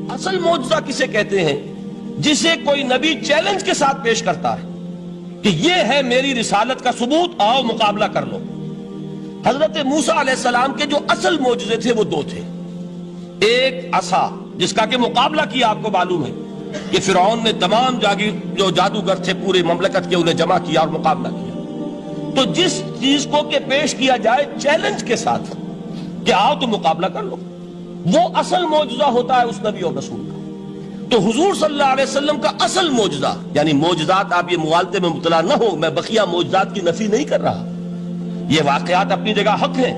اصل معجزہ کسے کہتے ہیں؟ جسے کوئی نبی چیلنج کے ساتھ پیش کرتا ہے کہ یہ ہے میری رسالت کا ثبوت، آؤ مقابلہ کر لو۔ حضرت موسیٰ علیہ السلام کے جو اصل معجزے تھے وہ دو تھے۔ ایک عصا، جس کا کہ مقابلہ کیا، آپ کو معلوم ہے کہ فرعون نے تمام جو جادوگر تھے پورے مملکت کے انہیں جمع کیا اور مقابلہ کیا۔ تو جس چیز کو کہ پیش کیا جائے چیلنج کے ساتھ کہ آؤ تو مقابلہ کر لو، وہ اصل معجزہ ہوتا ہے اس نبی اور رسول کا۔ تو حضور صلی اللہ علیہ وسلم کا اصل معجزہ، یعنی معجزات، آپ یہ مغالطے میں مبتلا نہ ہو، میں بقیہ معجزات کی نفی نہیں کر رہا، یہ واقعات اپنی جگہ حق ہیں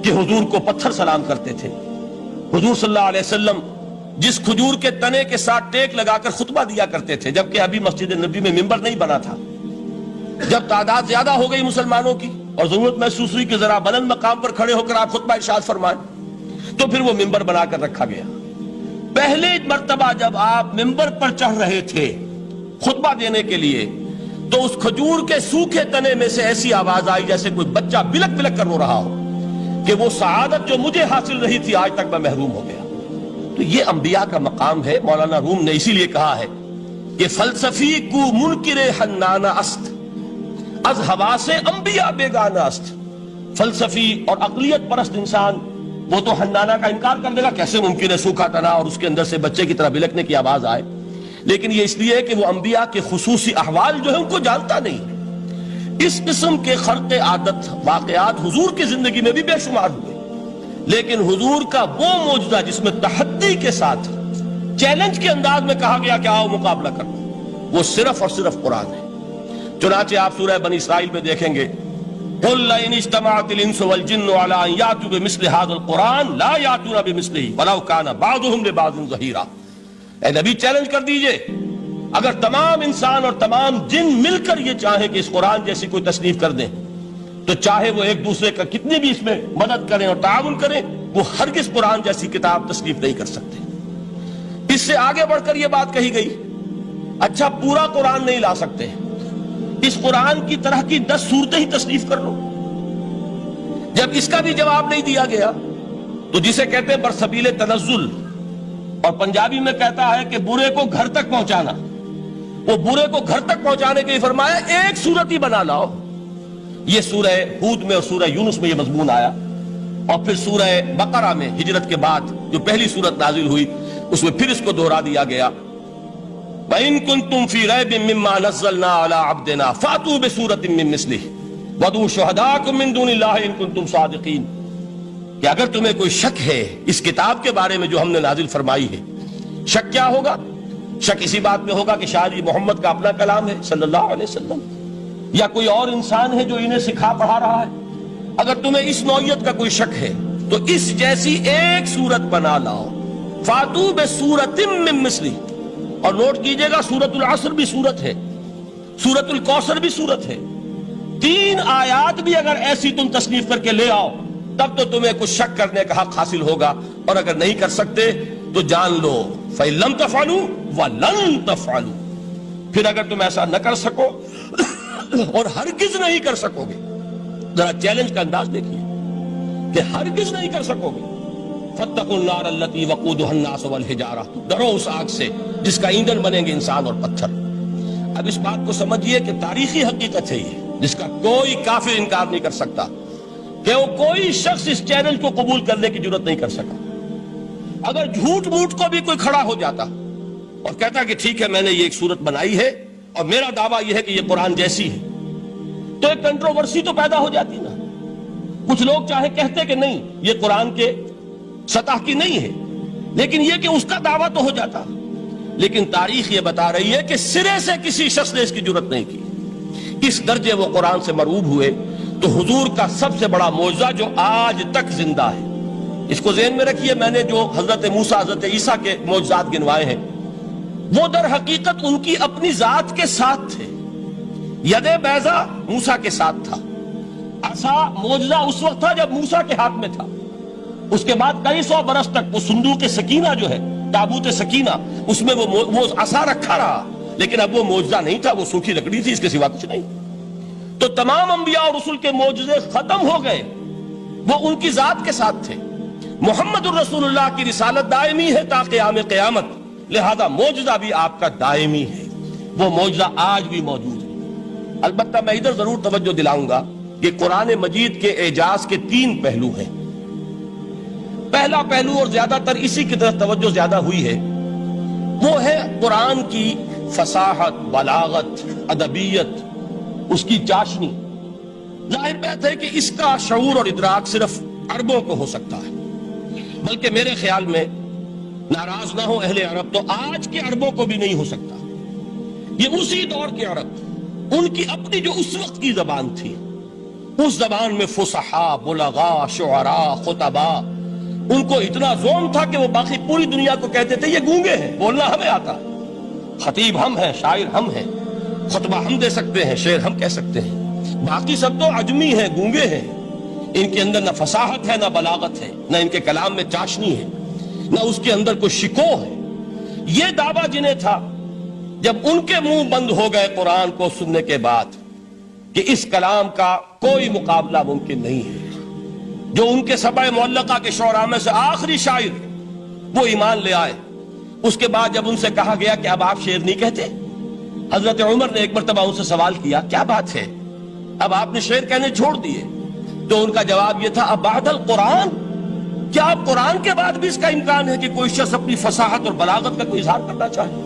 کہ حضور کو پتھر سلام کرتے تھے۔ حضور صلی اللہ علیہ وسلم جس کھجور کے تنے کے ساتھ ٹیک لگا کر خطبہ دیا کرتے تھے، جبکہ ابھی مسجد نبی میں ممبر نہیں بنا تھا، جب تعداد زیادہ ہو گئی مسلمانوں کی اور ضرورت محسوس ہوئی کہ ذرا بلند مقام پر کھڑے ہو کر آپ خطبہ ارشاد فرمائیں، تو پھر وہ ممبر بنا کر رکھا گیا۔ پہلے مرتبہ جب آپ ممبر پر چڑھ رہے تھے خطبہ دینے کے لیے، تو اس کھجور کے سوکھے تنے میں سے ایسی آواز آئی جیسے کوئی بچہ بلک بلک کر رو رہا ہو کہ وہ سعادت جو مجھے حاصل رہی تھی آج تک میں محروم ہو گیا۔ تو یہ انبیاء کا مقام ہے۔ مولانا روم نے اسی لیے کہا ہے کہ فلسفی کو منکر حنانہ است، از حواس انبیاء بیگانہ است۔ فلسفی اور عقلیت پرست انسان وہ تو حنانہ کا انکار کر دے گا، کیسے ممکن ہے سوکھا تنا اور اس کے اندر سے بچے کی طرح بلکنے کی آواز آئے، لیکن یہ اس لیے ہے کہ وہ انبیاء کے خصوصی احوال جو ہے ان کو جانتا نہیں۔ اس قسم کے خرق عادت واقعات حضور کی زندگی میں بھی بے شمار ہوئے، لیکن حضور کا وہ معجزہ جس میں تحدی کے ساتھ چیلنج کے انداز میں کہا گیا کہ آؤ مقابلہ کرو، وہ صرف اور صرف قرآن ہے۔ چنانچہ آپ سورہ بنی اسرائیل میں دیکھیں گے، قُلْ لَئِنِ اجْتَمَعَتِ الْإِنسُ وَالْجِنُّ عَلَىٰ أَن يَأْتُوا بِمِثْلِ هَٰذَا الْقُرْآنِ لَا يَأْتُونَ بِمِثْلِهِ وَلَوْ كَانَ بَعْضُهُمْ لِبَعْضٍ ظَهِيرًا۔ اے نبی چیلنج کر دیجئے، اگر تمام انسان اور تمام جن مل کر یہ چاہیں کہ اس قرآن جیسی کوئی تصنیف کر دیں، تو چاہے وہ ایک دوسرے کا کتنی بھی اس میں مدد کریں اور تعاون کریں، وہ ہرگز قرآن جیسی کتاب تصنیف نہیں کر سکتے۔ اس سے آگے بڑھ کر یہ بات کہی گئی، اچھا پورا قرآن نہیں لا سکتے، اس قرآن کی طرح کی 10 صورتیں ہی تصنیف کر لو۔ جب اس کا بھی جواب نہیں دیا گیا تو جسے کہتے ہیں برسبیل تنزل، اور پنجابی میں کہتا ہے کہ برے کو گھر تک پہنچانا، وہ برے کو گھر تک پہنچانے کے لیے فرمایا ایک صورت ہی بنا لاؤ۔ یہ سورہ ہود میں اور سورہ یونس میں یہ مضمون آیا، اور پھر سورہ بقرہ میں ہجرت کے بعد جو پہلی سورت نازل ہوئی اس میں پھر اس کو دوہرا دیا گیا، وَإِن كُنتُمْ فِي رَيْبٍ مِّمَّا نَزَّلْنَا عَلَىٰ عَبْدِنَا فَأْتُوا بِسُورَةٍ مِّن مِّثْلِهِ وَادْعُوا شُهَدَاءَكُم مِّن دُونِ اللَّهِ إِن كُنتُمْ صَادِقِينَ۔ کہ اگر تمہیں کوئی شک ہے اس کتاب کے بارے میں جو ہم نے نازل فرمائی ہے، شک کیا ہوگا؟ شک اسی بات میں ہوگا کہ شاید یہ محمد کا اپنا کلام ہے صلی اللہ علیہ وسلم، یا کوئی اور انسان ہے جو انہیں سکھا پڑھا رہا ہے۔ اگر تمہیں اس نوعیت کا کوئی شک ہے تو اس جیسی ایک صورت بنا لاؤ، فَأْتُوا بِسُورَةٍ مِّن مِّثْلِهِ۔ اور نوٹ کیجئے گا سورۃ العصر بھی سورت ہے، سورۃ الکوثر بھی سورت ہے، 3 آیات بھی اگر ایسی تم تصنیف کر کے لے آؤ تب تو تمہیں کچھ شک کرنے کا حق حاصل ہوگا، اور اگر نہیں کر سکتے تو جان لو فَإِن لَمْ تَفْعَلُوا وَلَن تَفْعَلُوا۔ پھر اگر تم ایسا نہ کر سکو اور ہرگز نہیں کر سکو گے، ذرا چیلنج کا انداز دیکھیے کہ ہرگز نہیں کر سکو گے، فَاتَّقُوا النَّارَ الَّتِي وَقُودُهَا النَّاسُ وَالْحِجَارَةُ، ڈرو اس آگ سے جس کا ایندھن بنیں گے انسان اور پتھر۔ اب اس بات کو سمجھیے کہ تاریخی حقیقت ہے یہ، جس کا کوئی کافر انکار نہیں کر سکتا، کہ وہ کوئی شخص اس چیلنج کو قبول کرنے کی جرات نہیں کر سکا۔ اگر جھوٹ موٹ کو بھی کوئی کھڑا ہو جاتا اور کہتا کہ ٹھیک ہے میں نے یہ ایک صورت بنائی ہے اور میرا دعویٰ یہ ہے کہ یہ قرآن جیسی ہے، تو ایک کنٹروورسی تو پیدا ہو جاتی نا۔ کچھ لوگ چاہے کہتے کہ نہیں یہ قرآن کے سطح کی نہیں ہے، لیکن یہ کہ اس کا دعویٰ تو ہو جاتا۔ لیکن تاریخ یہ بتا رہی ہے کہ سرے سے کسی شخص نے اس کی جرات نہیں کی، اس درجے وہ قرآن سے مرعوب ہوئے۔ تو حضور کا سب سے بڑا معجزہ جو آج تک زندہ ہے، اس کو ذہن میں رکھیے، میں نے جو حضرت موسیٰ حضرت عیسیٰ کے معجزات گنوائے ہیں وہ در حقیقت ان کی اپنی ذات کے ساتھ تھے۔ ید بیضا موسیٰ کے ساتھ تھا، عصا معجزہ اس وقت تھا جب موسیٰ کے ہاتھ میں تھا، اس کے بعد کئی 100 برس تک وہ صندوق سکینہ جو ہے، تابوت سکینہ، اس میں وہ عصا رکھا رہا، لیکن اب وہ معجزہ نہیں تھا، وہ سوکھی لکڑی تھی، اس کے سوا کچھ نہیں۔ تو تمام انبیاء اور رسول کے معجزے ختم ہو گئے، وہ ان کی ذات کے ساتھ تھے۔ محمد الرسول اللہ کی رسالت دائمی ہے تا قیام قیامت، لہذا معجزہ بھی آپ کا دائمی ہے، وہ معجزہ آج بھی موجود ہے۔ البتہ میں ادھر ضرور توجہ دلاؤں گا کہ قرآن مجید کے اعجاز کے 3 پہلو ہیں۔ پہلا پہلو، اور زیادہ تر اسی کی طرف توجہ زیادہ ہوئی ہے، وہ ہے قرآن کی فصاحت، بلاغت، ادبیت، اس کی چاشنی۔ ظاہر بات ہے کہ اس کا شعور اور ادراک صرف عربوں کو ہو سکتا ہے، بلکہ میرے خیال میں ناراض نہ ہو اہل عرب تو آج کے عربوں کو بھی نہیں ہو سکتا۔ یہ اسی دور کے عرب، ان کی اپنی جو اس وقت کی زبان تھی، اس زبان میں فصحاء، بلغاء، شعراء، خطباء، ان کو اتنا ذوق تھا کہ وہ باقی پوری دنیا کو کہتے تھے یہ گونگے ہیں، بولنا ہمیں آتا ہے، خطیب ہم ہیں، شاعر ہم ہیں، خطبہ ہم دے سکتے ہیں، شعر ہم کہہ سکتے ہیں، باقی سب تو عجمی ہیں، گونگے ہیں، ان کے اندر نہ فصاحت ہے، نہ بلاغت ہے، نہ ان کے کلام میں چاشنی ہے، نہ اس کے اندر کوئی شکو ہے۔ یہ دعویٰ جنہیں تھا، جب ان کے منہ بند ہو گئے قرآن کو سننے کے بعد کہ اس کلام کا کوئی مقابلہ ممکن نہیں ہے، جو ان کے سبع معلقہ کے شعراء میں سے آخری شاعر وہ ایمان لے آئے، اس کے بعد جب ان سے کہا گیا کہ اب آپ شعر نہیں کہتے، حضرت عمر نے ایک مرتبہ ان سے سوال کیا کیا بات ہے، اب آپ نے شعر کہنے چھوڑ دیے؟ تو ان کا جواب یہ تھا اب بعد القرآن، کیا اب قرآن کے بعد بھی اس کا امکان ہے کہ کوئی شخص اپنی فصاحت اور بلاغت کا کوئی اظہار کرنا چاہے؟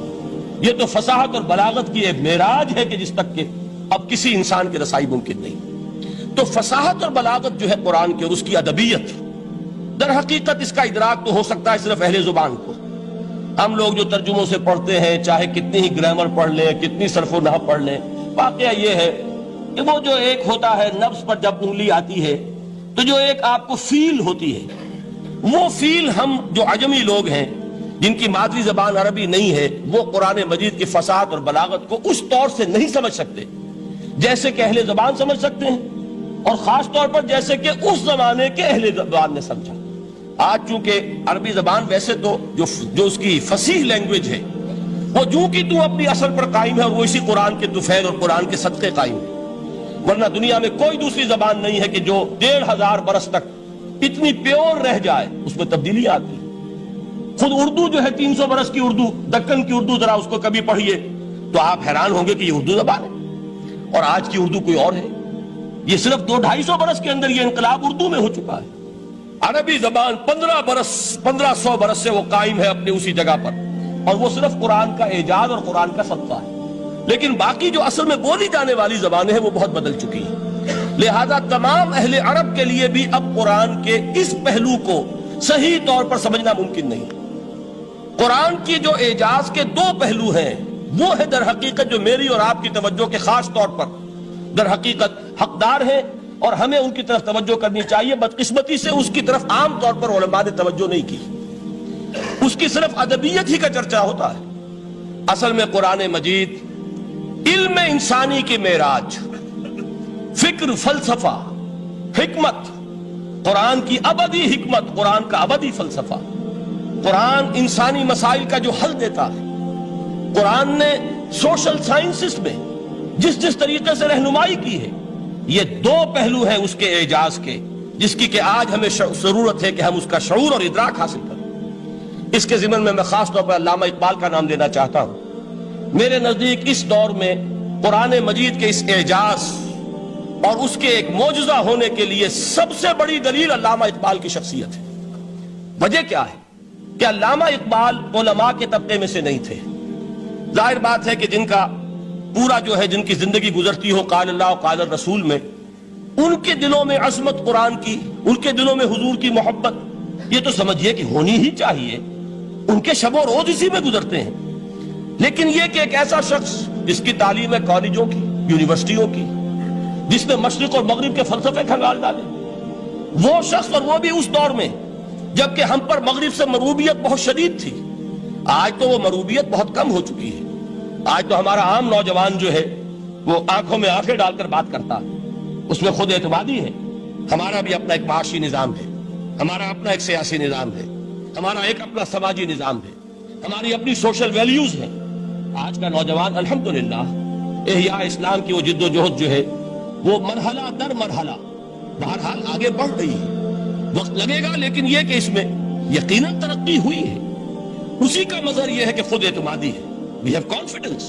یہ تو فصاحت اور بلاغت کی ایک معراج ہے کہ جس تک کہ اب کسی انسان کی رسائی ممکن نہیں۔ تو فصاحت اور بلاغت جو ہے قرآن کی اور اس کی ادبیت، در حقیقت اس کا ادراک تو ہو سکتا ہے صرف اہل زبان کو۔ ہم لوگ جو ترجموں سے پڑھتے ہیں، چاہے کتنی ہی گرامر پڑھ لیں، کتنی صرف و نحو پڑھ لیں، واقعہ یہ ہے کہ وہ جو ایک ہوتا ہے نفس پر جب انگلی آتی ہے تو جو ایک آپ کو فیل ہوتی ہے، وہ فیل ہم جو عجمی لوگ ہیں جن کی مادری زبان عربی نہیں ہے، وہ قرآن مجید کی فصاحت اور بلاغت کو اس طور سے نہیں سمجھ سکتے جیسے کہ اہل زبان سمجھ سکتے ہیں، اور خاص طور پر جیسے کہ اس زمانے کے اہل زبان نے سمجھا۔ آج چونکہ عربی زبان ویسے تو جو اس کی فصیح لینگویج ہے وہ جو کی تو اپنی اصل پر قائم ہے، اور وہ اسی قرآن کے طفیل اور قرآن کے صدقے قائم ہے، ورنہ دنیا میں کوئی دوسری زبان نہیں ہے کہ جو 1500 برس تک اتنی پیور رہ جائے، اس میں تبدیلی آتی ہے۔ خود اردو جو ہے 300 برس کی اردو، دکن کی اردو، ذرا اس کو کبھی پڑھیے تو آپ حیران ہوں گے کہ یہ اردو زبان ہے اور آج کی اردو کوئی اور ہے۔ یہ صرف 200-250 برس کے اندر یہ انقلاب اردو میں ہو چکا ہے۔ عربی زبان 1500 برس سے وہ قائم ہے اپنے اسی جگہ پر، اور وہ صرف قرآن کا اعجاز اور قرآن کا صدقہ ہے، لیکن باقی جو اصل میں بولی جانے والی زبانیں ہیں وہ بہت بدل چکی ہیں۔ لہذا تمام اہل عرب کے لیے بھی اب قرآن کے اس پہلو کو صحیح طور پر سمجھنا ممکن نہیں۔ قرآن کی جو اعجاز کے 2 پہلو ہیں وہ ہے در حقیقت جو میری اور آپ کی توجہ کے خاص طور پر در حقیقت حقدار ہیں، اور ہمیں ان کی طرف توجہ کرنی چاہیے۔ بدقسمتی سے اس کی طرف عام طور پر علماء نے توجہ نہیں کی، اس کی صرف ادبیت ہی کا چرچا ہوتا ہے۔ اصل میں قرآن مجید علم انسانی کی معراج، فکر، فلسفہ، حکمت، قرآن کی ابدی حکمت، قرآن کا ابدی فلسفہ، قرآن انسانی مسائل کا جو حل دیتا ہے، قرآن نے سوشل سائنسز میں جس طریقے سے رہنمائی کی ہے، یہ 2 پہلو ہیں اس کے اعجاز کے، جس کی کہ آج ہمیں ضرورت ہے کہ ہم اس کا شعور اور ادراک حاصل کریں۔ اس کے ضمن میں خاص طور پر علامہ اقبال کا نام لینا چاہتا ہوں۔ میرے نزدیک اس دور میں قرآن مجید کے اس اعجاز اور اس کے ایک معجزہ ہونے کے لیے سب سے بڑی دلیل علامہ اقبال کی شخصیت ہے۔ وجہ کیا ہے کہ علامہ اقبال علماء کے طبقے میں سے نہیں تھے۔ ظاہر بات ہے کہ جن کا پورا جو ہے جن کی زندگی گزرتی ہو قال اللہ و قال الرسول میں، ان کے دلوں میں عظمت قرآن کی، ان کے دلوں میں حضور کی محبت، یہ تو سمجھیے کہ ہونی ہی چاہیے، ان کے شب و روز اسی میں گزرتے ہیں۔ لیکن یہ کہ ایک ایسا شخص جس کی تعلیم ہے کالجوں کی، یونیورسٹیوں کی، جس نے مشرق اور مغرب کے فلسفے کھنگال ڈالے، وہ شخص، اور وہ بھی اس دور میں جبکہ ہم پر مغرب سے مروبیت بہت شدید تھی۔ آج تو وہ مروبیت بہت کم ہو چکی ہے۔ آج تو ہمارا عام نوجوان جو ہے وہ آنکھوں میں آنکھیں ڈال کر بات کرتا ہے، اس میں خود اعتمادی ہے۔ ہمارا بھی اپنا ایک معاشی نظام ہے، ہمارا اپنا ایک سیاسی نظام ہے، ہمارا ایک اپنا سماجی نظام ہے، ہماری اپنی سوشل ویلیوز ہیں۔ آج کا نوجوان الحمدللہ احیاء اسلام کی وہ جد و جہد جو ہے وہ مرحلہ در مرحلہ بہرحال آگے بڑھ رہی ہے، وقت لگے گا، لیکن یہ کہ اس میں یقیناً ترقی ہوئی ہے۔ اسی کا مظہر یہ ہے کہ خود اعتمادی ہے، we have confidence۔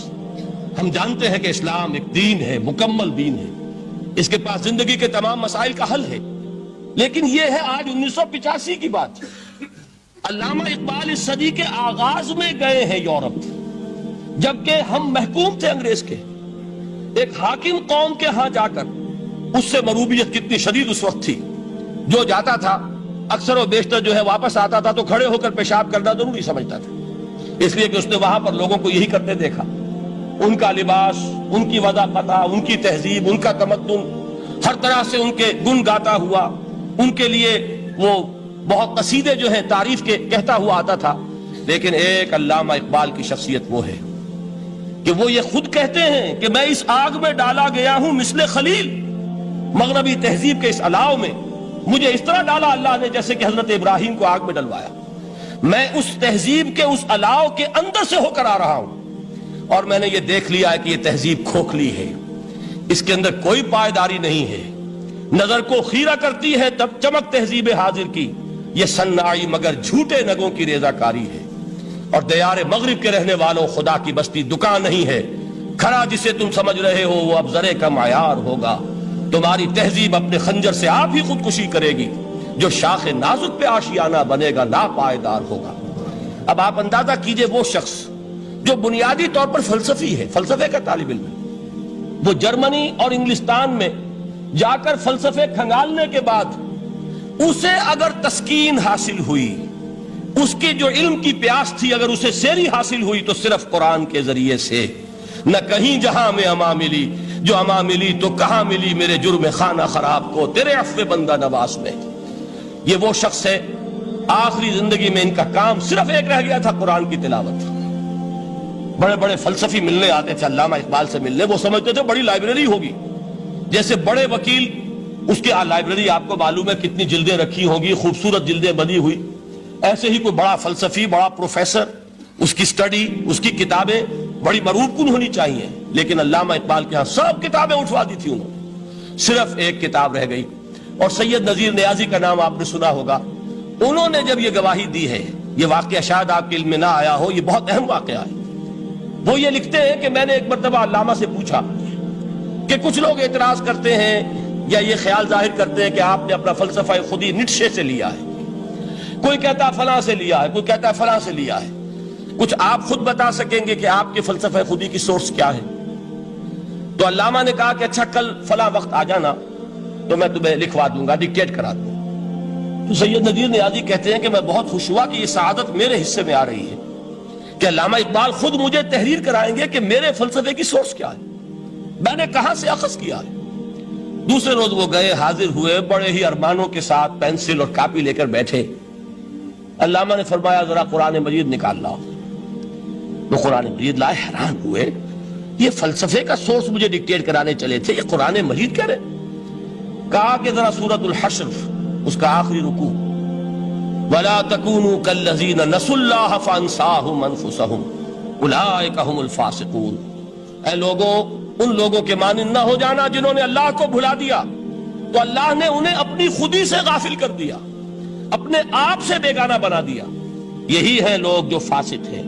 ہم جانتے ہیں کہ اسلام ایک دین ہے، مکمل دین ہے، اس کے پاس زندگی کے تمام مسائل کا حل ہے۔ لیکن یہ ہے آج 1985 کی بات۔ علامہ اقبال اس صدی کے آغاز میں گئے ہیں یورپ، جبکہ ہم محکوم تھے انگریز کے۔ ایک حاکم قوم کے ہاں جا کر، اس سے مروبیت کتنی شدید اس وقت تھی، جو جاتا تھا اکثر و بیشتر جو ہے واپس آتا تھا تو کھڑے ہو کر پیشاب کرنا ضروری سمجھتا تھا، اس لیے کہ اس نے وہاں پر لوگوں کو یہی کرتے دیکھا۔ ان کا لباس، ان کی وضاحت، ان کی تہذیب، ان کا تمدن، ہر طرح سے ان کے گن گاتا ہوا، ان کے لیے وہ بہت قصیدے جو ہیں تعریف کے کہتا ہوا آتا تھا۔ لیکن ایک علامہ اقبال کی شخصیت وہ ہے کہ وہ یہ خود کہتے ہیں کہ میں اس آگ میں ڈالا گیا ہوں مثل خلیل، مغربی تہذیب کے اس الاؤ میں مجھے اس طرح ڈالا اللہ نے جیسے کہ حضرت ابراہیم کو آگ میں ڈلوایا۔ میں اس تہذیب کے اس الاؤ کے اندر سے ہو کر آ رہا ہوں، اور میں نے یہ دیکھ لیا ہے کہ یہ تہذیب کھوکھلی ہے، اس کے اندر کوئی پائیداری نہیں ہے، نظر کو خیرہ کرتی ہے تب چمک تہذیب حاضر کی، یہ صناعی مگر جھوٹے نگوں کی ریزہ کاری ہے۔ اور دیار مغرب کے رہنے والوں، خدا کی بستی دکان نہیں ہے، کھڑا جسے تم سمجھ رہے ہو وہ اب ذرے کا معیار ہوگا۔ تمہاری تہذیب اپنے خنجر سے آپ ہی خودکشی کرے گی، جو شاخ نازک پہ آشیانہ بنے گا ناپائیدار ہوگا۔ اب آپ اندازہ کیجئے وہ شخص جو بنیادی طور پر فلسفی ہے، فلسفے کا طالب علم ہے، وہ جرمنی اور انگلستان میں جا کر فلسفے کھنگالنے کے بعد اسے اگر تسکین حاصل ہوئی، اس کی جو علم کی پیاس تھی اگر اسے سیری حاصل ہوئی تو صرف قرآن کے ذریعے سے، نہ کہیں جہاں میں اما ملی، جو اما ملی تو کہاں ملی میرے جرم خانہ خراب کو تیرے عفو بندہ نواز میں۔ یہ وہ شخص ہے، آخری زندگی میں ان کا کام صرف ایک رہ گیا تھا، قرآن کی تلاوت۔ بڑے بڑے فلسفی ملنے آتے تھے علامہ اقبال سے ملنے، وہ سمجھتے تھے بڑی لائبریری ہوگی، جیسے بڑے وکیل اس کی لائبریری آپ کو معلوم ہے کتنی جلدیں رکھی ہوں گی، خوبصورت جلدیں بنی ہوئی، ایسے ہی کوئی بڑا فلسفی، بڑا پروفیسر، اس کی سٹڈی، اس کی کتابیں بڑی مروب کن ہونی چاہیے۔ لیکن علامہ اقبال کے ہاں سب کتابیں اٹھوا دی تھی انہوں نے، صرف ایک کتاب رہ گئی، اور سید نذیر نیازی کا نام آپ نے سنا ہوگا۔ انہوں نے جب یہ گواہی دی ہے، یہ واقعہ شاید آپ کے علم میں نہ آیا ہو، یہ بہت اہم واقعہ ہے۔ وہ یہ لکھتے ہیں کہ میں نے ایک مرتبہ علامہ سے پوچھا کہ کچھ لوگ اعتراض کرتے ہیں یا یہ خیال ظاہر کرتے ہیں کہ آپ نے اپنا فلسفہ خودی نیٹشے سے لیا ہے، کوئی کہتا ہے فلاں سے لیا ہے، کوئی کہتا ہے فلاں سے لیا ہے، کچھ آپ خود بتا سکیں گے کہ آپ کے فلسفہ خودی کی سورس کیا ہے؟ تو علامہ نے کہا کہ اچھا کل فلاں وقت آ جانا تو میں تمہیں لکھوا دوں گا، ڈکٹیٹ کرا دوں گا۔ تو سید نذیر نیازی کہتے ہیں کہ میں بہت خوش ہوا کہ یہ سعادت میرے حصے میں آ رہی ہے کہ علامہ اقبال خود مجھے تحریر کرائیں گے کہ میرے فلسفے کی سورس کیا ہے، میں نے کہاں سے اخذ کیا ہے۔ دوسرے روز وہ گئے، حاضر ہوئے، بڑے ہی ارمانوں کے ساتھ پینسل اور کاپی لے کر بیٹھے۔ علامہ نے فرمایا ذرا قرآن مجید نکال لاؤ۔ وہ قرآن مجید لائے، حیران ہوئے، یہ فلسفے کا سورس مجھے ڈکٹیٹ کرانے چلے تھے، یہ قرآن مجید کہہ رہے۔ کہا کہ ذرا سورۃ الحشر اس کا آخری رکوع، وَلَا تَكُونُوا كَالَّذِينَ نَسُوا اللَّهَ فَأَنسَاهُمْ أَنفُسَهُمْ أُولَٰئِكَ هُمُ الْفَاسِقُونَ۔ اے لوگوں، ان لوگوں کے مانند نہ ہو جانا جنہوں نے اللہ کو بھلا دیا، تو اللہ نے انہیں اپنی خودی سے غافل کر دیا، اپنے آپ سے بیگانہ بنا دیا، یہی ہیں لوگ جو فاسق ہیں۔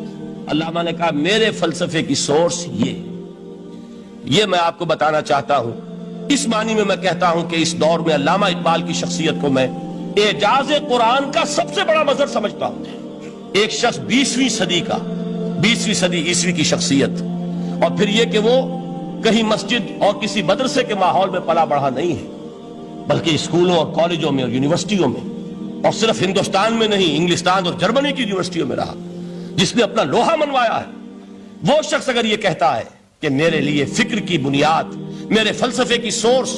علامہ نے کہا میرے فلسفے کی سورس یہ میں آپ کو بتانا چاہتا ہوں۔ اس معنی میں کہتا ہوں کہ اس دور میں علامہ اقبال کی شخصیت کو میں اعجاز قرآن کا سب سے بڑا مظہر سمجھتا ہوں۔ ایک شخص 20ویں صدی عیسوی کی شخصیت، اور پھر یہ کہ وہ کہیں مسجد اور کسی مدرسے کے ماحول میں پلا بڑھا نہیں ہے، بلکہ اسکولوں اور کالجوں میں اور یونیورسٹیوں میں، اور صرف ہندوستان میں نہیں، انگلستان اور جرمنی کی یونیورسٹیوں میں رہا، جس نے اپنا لوہا منوایا ہے۔ وہ شخص اگر یہ کہتا ہے کہ میرے لیے فکر کی بنیاد، میرے فلسفے کی سورس،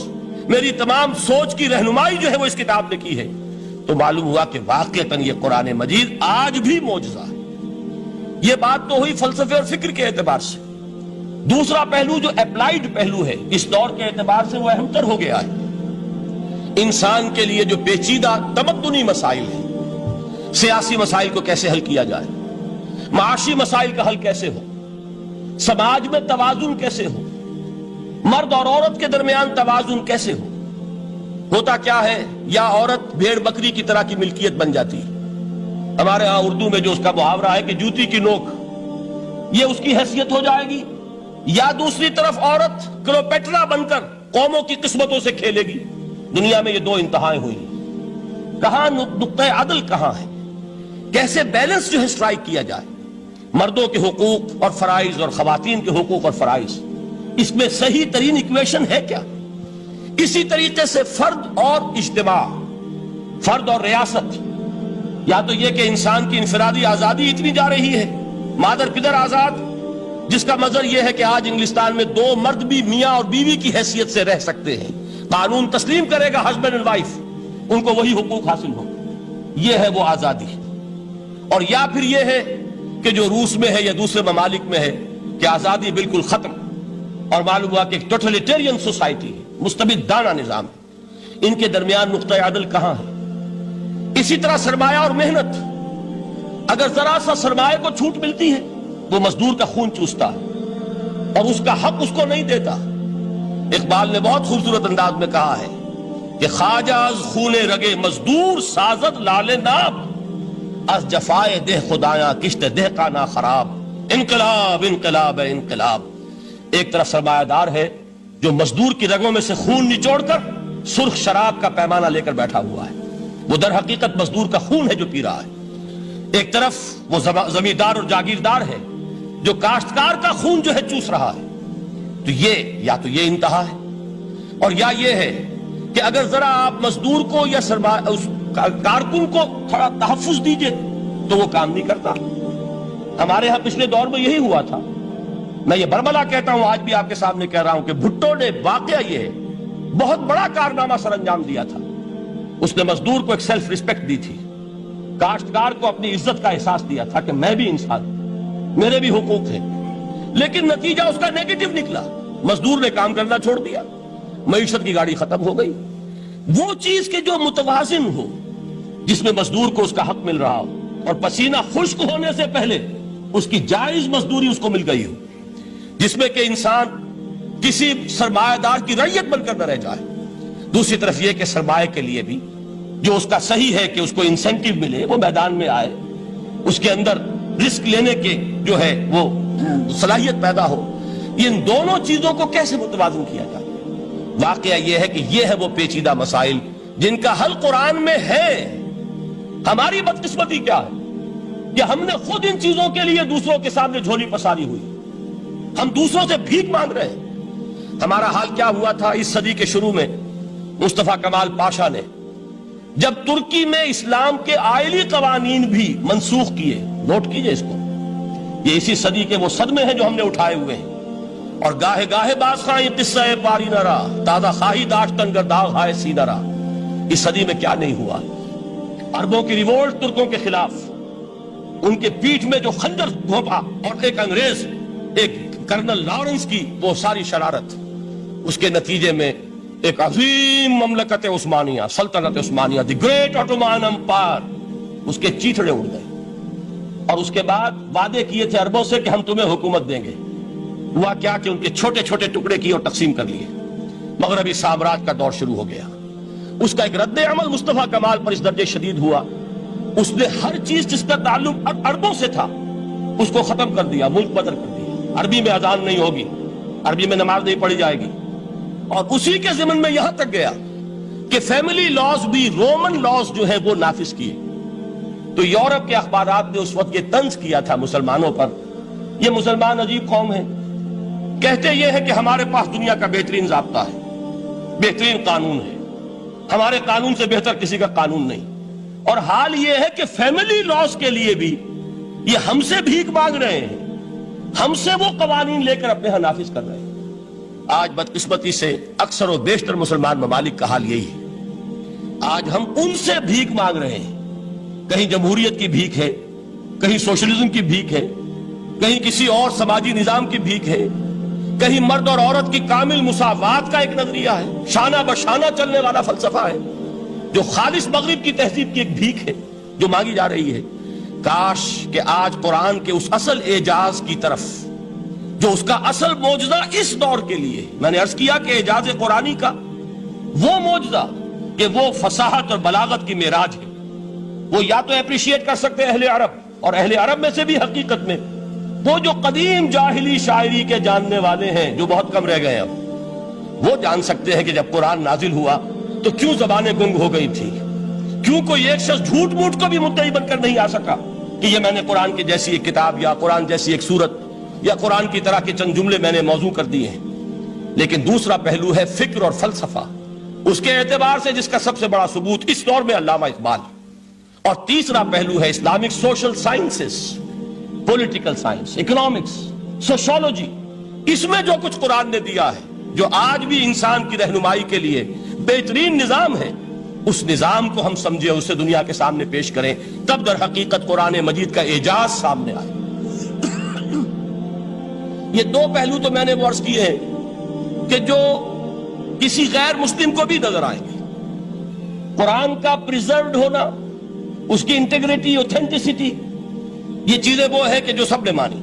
میری تمام سوچ کی رہنمائی جو ہے وہ اس کتاب نے کی ہے، تو معلوم ہوا کہ واقعتاً یہ قرآن مجید آج بھی معجزہ ہے۔ یہ بات تو ہوئی فلسفے اور فکر کے اعتبار سے۔ دوسرا پہلو جو اپلائیڈ پہلو ہے، اس دور کے اعتبار سے وہ اہم تر ہو گیا ہے۔ انسان کے لیے جو پیچیدہ تمدنی مسائل ہیں، سیاسی مسائل کو کیسے حل کیا جائے، معاشی مسائل کا حل کیسے ہو، سماج میں توازن کیسے ہو، مرد اور عورت کے درمیان توازن کیسے ہو، ہوتا کیا ہے، یا عورت بھیڑ بکری کی طرح کی ملکیت بن جاتی ہے. ہمارے ہاں اردو میں جو اس کا محاورہ ہے کہ جوتی کی نوک، یہ اس کی حیثیت ہو جائے گی، یا دوسری طرف عورت کلوپیٹرا بن کر قوموں کی قسمتوں سے کھیلے گی. دنیا میں یہ دو انتہائیں ہوئی. کہاں نقطہ عدل کہاں ہے؟ کیسے بیلنس جو ہے اسٹرائک کیا جائے، مردوں کے حقوق اور فرائض اور خواتین کے حقوق اور فرائض، اس میں صحیح ترین ایکویشن ہے کیا؟ اسی طریقے سے فرد اور اجتماع، فرد اور ریاست، یا تو یہ کہ انسان کی انفرادی آزادی اتنی جا رہی ہے، مادر پدر آزاد، جس کا مظہر یہ ہے کہ آج انگلستان میں دو مرد بھی میاں اور بیوی کی حیثیت سے رہ سکتے ہیں. قانون تسلیم کرے گا ہسبینڈ اینڈ وائف، ان کو وہی حقوق حاصل ہو. یہ ہے وہ آزادی. اور یا پھر یہ ہے کہ جو روس میں ہے یا دوسرے ممالک میں ہے کہ آزادی بالکل ختم، اور معلوم ہوا کہ ایک ٹوٹلیٹیرین سوسائٹی ہے، مستبدانہ نظام ہے. ان کے درمیان نقطہ عدل کہاں ہے؟ اسی طرح سرمایہ اور محنت، اگر ذرا سا سرمایہ کو چھوٹ ملتی ہے وہ مزدور کا خون چوستا ہے اور اس کا حق اس کو نہیں دیتا. اقبال نے بہت خوبصورت انداز میں کہا ہے کہ خواجہ از خون رگے مزدور سازد لال ناب، از جفائے دہ خدایاں کشت دہ کا نا خراب. انقلاب انقلاب انقلاب. ایک طرف سرمایہ دار ہے جو مزدور کی رگوں میں سے خون نچوڑ کر سرخ شراب کا پیمانہ لے کر بیٹھا ہوا ہے، وہ در حقیقت مزدور کا خون ہے جو پی رہا ہے. ایک طرف وہ زمیندار اور جاگیردار ہے جو کاشتکار کا خون جو ہے چوس رہا ہے. تو یہ انتہا ہے. اور یا یہ ہے کہ اگر ذرا آپ مزدور کو یا اس کارکن کو تھوڑا تحفظ دیجئے تو وہ کام نہیں کرتا. ہمارے ہاں پچھلے دور میں یہی ہوا تھا. میں یہ برملا کہتا ہوں، آج بھی آپ کے سامنے کہہ رہا ہوں کہ بھٹو نے واقعہ یہ بہت بڑا کارنامہ سر انجام دیا تھا. اس نے مزدور کو ایک سیلف ریسپیکٹ دی تھی، کاشتکار کو اپنی عزت کا احساس دیا تھا کہ میں بھی انسان ہوں، میرے بھی حقوق ہیں. لیکن نتیجہ اس کا نیگیٹو نکلا. مزدور نے کام کرنا چھوڑ دیا، معیشت کی گاڑی ختم ہو گئی. وہ چیز کہ جو متوازن ہو، جس میں مزدور کو اس کا حق مل رہا ہو اور پسینہ خشک ہونے سے پہلے اس کی جائز مزدوری اس کو مل گئی ہو، جس میں کہ انسان کسی سرمایہ دار کی رعیت بن کر نہ رہ جائے. دوسری طرف یہ کہ سرمایہ کے لیے بھی جو اس کا صحیح ہے کہ اس کو انسینٹیو ملے، وہ میدان میں آئے، اس کے اندر رسک لینے کے جو ہے وہ صلاحیت پیدا ہو. ان دونوں چیزوں کو کیسے متوازن کیا جائے؟ واقعہ یہ ہے کہ یہ ہے وہ پیچیدہ مسائل جن کا حل قرآن میں ہے. ہماری بدقسمتی کیا ہے کہ ہم نے خود ان چیزوں کے لیے دوسروں کے سامنے جھولی پساری ہوئی. ہم دوسروں سے بھیک مانگ رہے ہیں. ہمارا حال کیا ہوا تھا اس صدی کے شروع میں؟ مصطفیٰ کمال پاشا نے جب ترکی میں اسلام کے آئلی قوانین بھی منسوخ کیے، نوٹ کیجئے اس کو، یہ اسی صدی کے وہ صدمے ہیں جو ہم نے اٹھائے ہوئے ہیں. اور گاہے گاہے باز خواہ یہ قصہ پاری نہ رہا، تازہ خواہی داشتن گر داغ ہائے سی نہ رہا. اس صدی میں کیا نہیں ہوا؟ عربوں کی ریوولٹ ترکوں کے خلاف، ان کے پیٹھ میں جو خنجر گھونپا، اور ایک انگریز، ایک کرنل لارنس کی وہ ساری شرارت، اس کے نتیجے میں ایک عظیم مملکت عثمانیہ، سلطنت عثمانیہ، دی گریٹ آٹومان امپائر، اس کے چیتڑے اڑ گئے. اور اس کے بعد وعدے کیے تھے عربوں سے کہ ہم تمہیں حکومت دیں گے. ہوا کیا کہ ان کے چھوٹے چھوٹے ٹکڑے کیے اور تقسیم کر لیے. مغربی سامراج کا دور شروع ہو گیا. اس کا ایک رد عمل مصطفیٰ کمال پر اس درجے شدید ہوا، اس نے ہر چیز جس کا تعلق عربوں سے تھا اس کو ختم کر دیا، ملک بدر کر دیا. عربی میں اذان نہیں ہوگی، عربی میں نماز نہیں پڑھی جائے گی. اور اسی کے ضمن میں یہاں تک گیا کہ فیملی لاز بھی، رومن لاز جو ہے وہ نافذ کیے. تو یورپ کے اخبارات نے اس وقت یہ طنز کیا تھا مسلمانوں پر، یہ مسلمان عجیب قوم ہے، کہتے یہ ہے کہ ہمارے پاس دنیا کا بہترین ضابطہ ہے، بہترین قانون ہے، ہمارے قانون سے بہتر کسی کا قانون نہیں. اور حال یہ ہے کہ فیملی لاز کے لیے بھی یہ ہم سے بھیک مانگ رہے ہیں، ہم سے وہ قوانین لے کر اپنے ہاں نافذ کر رہے ہیں. آج بدقسمتی سے اکثر و بیشتر مسلمان ممالک کا حال یہی ہے. آج ہم ان سے بھیک مانگ رہے ہیں. کہیں جمہوریت کی بھیک ہے، کہیں سوشلزم کی بھیک ہے، کہیں کسی اور سماجی نظام کی بھیک ہے، کہیں مرد اور عورت کی کامل مساوات کا ایک نظریہ ہے، شانہ بشانہ چلنے والا فلسفہ ہے، جو خالص مغرب کی تہذیب کی ایک بھیک ہے جو مانگی جا رہی ہے. کاش کہ آج قرآن کے اس اصل اعجاز کی طرف، جو اس کا اصل معجزہ اس دور کے لیے، میں نے عرض کیا کہ اعجاز قرآنی کا وہ معجزہ کہ وہ فصاحت اور بلاغت کی معراج ہے. وہ یا تو اپریشیٹ کر سکتے ہیں اہل عرب، اور اہل عرب میں سے بھی حقیقت میں وہ جو قدیم جاہلی شاعری کے جاننے والے ہیں جو بہت کم رہ گئے اب، وہ جان سکتے ہیں کہ جب قرآن نازل ہوا تو کیوں زبانیں گنگ ہو گئی تھی، کیوں کوئی ایک شخص جھوٹ موٹ کو بھی مدعی بن کر نہیں آ سکا کہ یہ میں نے قرآن کی جیسی ایک کتاب یا قرآن جیسی ایک سورت یا قرآن کی طرح کے چند جملے میں نے موضوع کر دیے ہیں. لیکن دوسرا پہلو ہے فکر اور فلسفہ، اس کے اعتبار سے جس کا سب سے بڑا ثبوت اس دور میں علامہ اقبال. اور تیسرا پہلو ہے Islamic social sciences, political science, economics, sociology. اس میں جو کچھ قرآن نے دیا ہے، جو آج بھی انسان کی رہنمائی کے لیے بہترین نظام ہے، اس نظام کو ہم سمجھے، اسے دنیا کے سامنے پیش کریں، تب در حقیقت قرآن مجید کا اعجاز سامنے آئے. یہ دو پہلو تو میں نے وہ عرض کیے ہیں کہ جو کسی غیر مسلم کو بھی نظر آئیں گے. قرآن کا پریزروڈ ہونا، اس کی انٹیگریٹی، اوتھینٹسٹی، یہ چیزیں وہ ہے کہ جو سب نے مانی.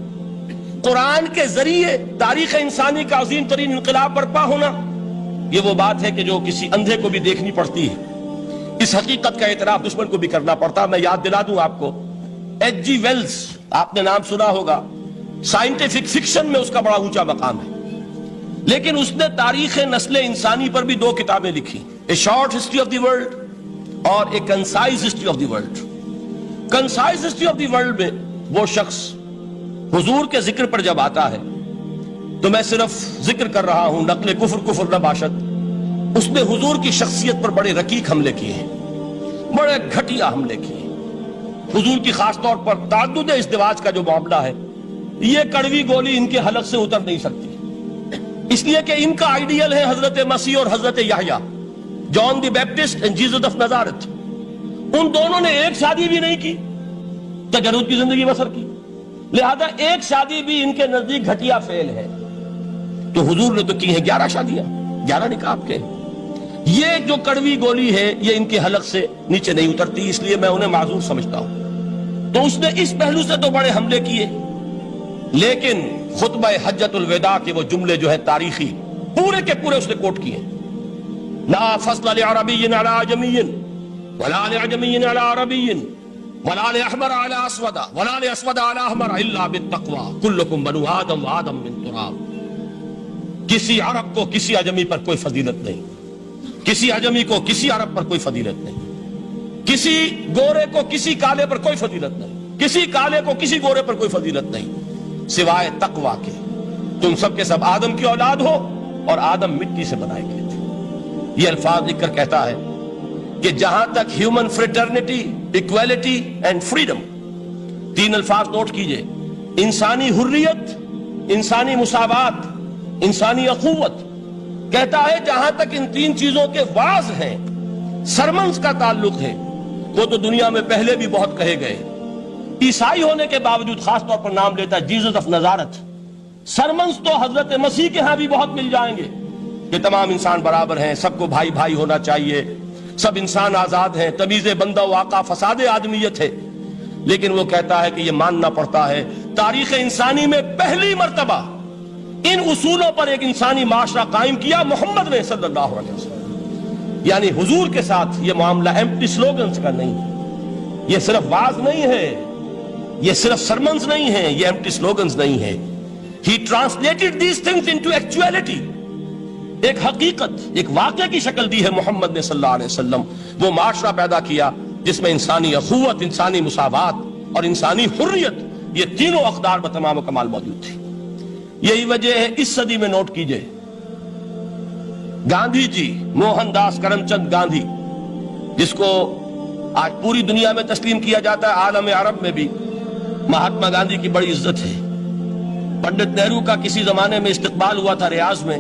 قرآن کے ذریعے تاریخ انسانی کا عظیم ترین انقلاب برپا ہونا، یہ وہ بات ہے کہ جو کسی اندھے کو بھی دیکھنی پڑتی ہے. اس حقیقت کا اعتراف دشمن کو بھی کرنا پڑتا. میں یاد دلا دوں آپ کو، ایچ جی ویلز، آپ نے نام سنا ہوگا، سائنٹیفک فکشن میں اس کا بڑا اونچا مقام ہے. لیکن اس نے تاریخ نسل انسانی پر بھی دو کتابیں لکھی، a short history of the world اور a concise history of the world. Concise history of the world میں وہ شخص حضور کے ذکر پر جب آتا ہے تو میں صرف ذکر کر رہا ہوں، نقل کفر نہ باشد، اس نے حضور کی شخصیت پر بڑے رقیق حملے کیے ہیں، بڑے گھٹیا حملے کیے ہیں. حضور کی خاص طور پر تعدد ازدواج کا جو معاملہ ہے، یہ کڑوی گولی ان کے حلق سے اتر نہیں سکتی، اس لیے کہ ان کا آئیڈیل ہے حضرت مسیح اور حضرت یحییٰ، جان دی بیپٹسٹ اینڈ جیسس آف نازارت. ان دونوں نے ایک شادی بھی نہیں کی، تجرد کی زندگی بسر کی، لہذا ایک شادی بھی ان کے نزدیک گھٹیا فعل ہے. تو حضور نے تو کی ہیں 11 شادیاں، 11 نکاح آپ کے. یہ جو کڑوی گولی ہے یہ ان کے حلق سے نیچے نہیں اترتی، اس لیے میں انہیں معذور سمجھتا ہوں. تو اس نے اس پہلو سے تو بڑے حملے کیے، لیکن خطبہ حجۃ الوداع کے وہ جملے جو ہے تاریخی، پورے کے پورے اس نے کوٹ کیے. لا فضل لعربی علی عجمی ولا لعجمی علی عربی ولا لأحمر علی اسود ولا لأسود علی احمر الا بالتقوی کلکم بنو آدم وآدم من تراب. کسی عرب کو کسی عجمی پر کوئی فضیلت نہیں، کسی عجمی کو کسی عرب پر کوئی فضیلت نہیں، کسی گورے کو کسی کالے پر کوئی فضیلت نہیں، کسی کالے کو کسی گورے پر کوئی فضیلت نہیں سوائے تقوی کے. تم سب کے سب آدم کی اولاد ہو اور آدم مٹی سے بنائے گئے تھے. یہ الفاظ لکھ کر کہتا ہے کہ جہاں تک human fraternity, equality and freedom, 3 الفاظ نوٹ کیجئے، انسانی حریت، انسانی مساوات، انسانی اخوت، کہتا ہے جہاں تک ان 3 چیزوں کے واز ہیں، سرمنز کا تعلق ہے، وہ تو دنیا میں پہلے بھی بہت کہے گئے. عیسائی ہونے کے باوجود خاص طور پر نام لیتا ہے جیسس آف نازارت. سرمنز تو حضرت مسیح کے ہاں بھی بہت مل جائیں گے کہ تمام انسان برابر ہیں، سب کو بھائی بھائی ہونا چاہیے، سب انسان آزاد ہیں، تمیز بندہ و آقا فساد آدمیت ہے. لیکن وہ کہتا ہے کہ یہ ماننا پڑتا ہے تاریخ انسانی میں پہلی مرتبہ ان اصولوں پر ایک انسانی معاشرہ قائم کیا محمد نے صلی اللہ علیہ وسلم. یعنی حضور کے ساتھ یہ معاملہ ایمپٹی سلوگنز کا نہیں ہے، یہ صرف واز نہیں ہے، یہ صرف سرمنز نہیں ہیں، یہ ایمپٹی سلوگنز نہیں ہیں. He translated these things into actuality. ایک حقیقت، ایک واقعہ کی شکل دی ہے محمد نے صلی اللہ علیہ وسلم. وہ معاشرہ پیدا کیا جس میں انسانی اخوت، انسانی مساوات اور انسانی حریت، یہ تینوں اقدار میں تمام و کمال موجود تھی. یہی وجہ ہے اس صدی میں نوٹ کیجئے، گاندھی جی، موہن داس کرم چند گاندھی، جس کو آج پوری دنیا میں تسلیم کیا جاتا ہے، عالم عرب میں بھی مہاتما گاندھی کی بڑی عزت ہے. پنڈت نہرو کا کسی زمانے میں استقبال ہوا تھا ریاض میں،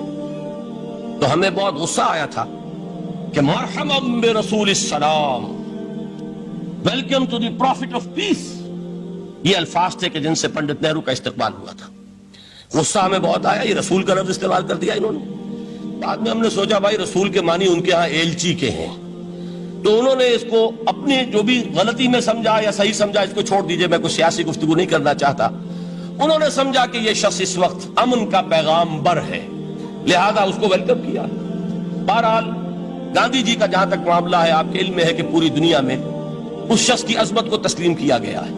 تو ہمیں بہت غصہ آیا تھا کہ مرحبا برسول السلام، welcome to the prophet of peace. یہ الفاظ تھے کہ جن سے پنڈت نہرو کا استقبال ہوا تھا. غصہ ہمیں بہت آیا، یہ رسول کا لفظ استعمال کر دیا انہوں نے. بعد میں ہم نے سوچا بھائی رسول کے معنی ان کے ہاں ایلچی کے ہیں، تو انہوں نے اس کو اپنی جو بھی غلطی میں سمجھا یا صحیح سمجھا، اس کو چھوڑ دیجئے، میں کوئی سیاسی گفتگو نہیں کرنا چاہتا. انہوں نے سمجھا کہ یہ شخص اس وقت امن کا پیغام بر ہے، لہذا اس کو ویلکم کیا. بہرحال گاندھی جی کا جہاں تک معاملہ ہے، آپ کے علم میں ہے کہ پوری دنیا میں اس شخص کی عظمت کو تسلیم کیا گیا ہے۔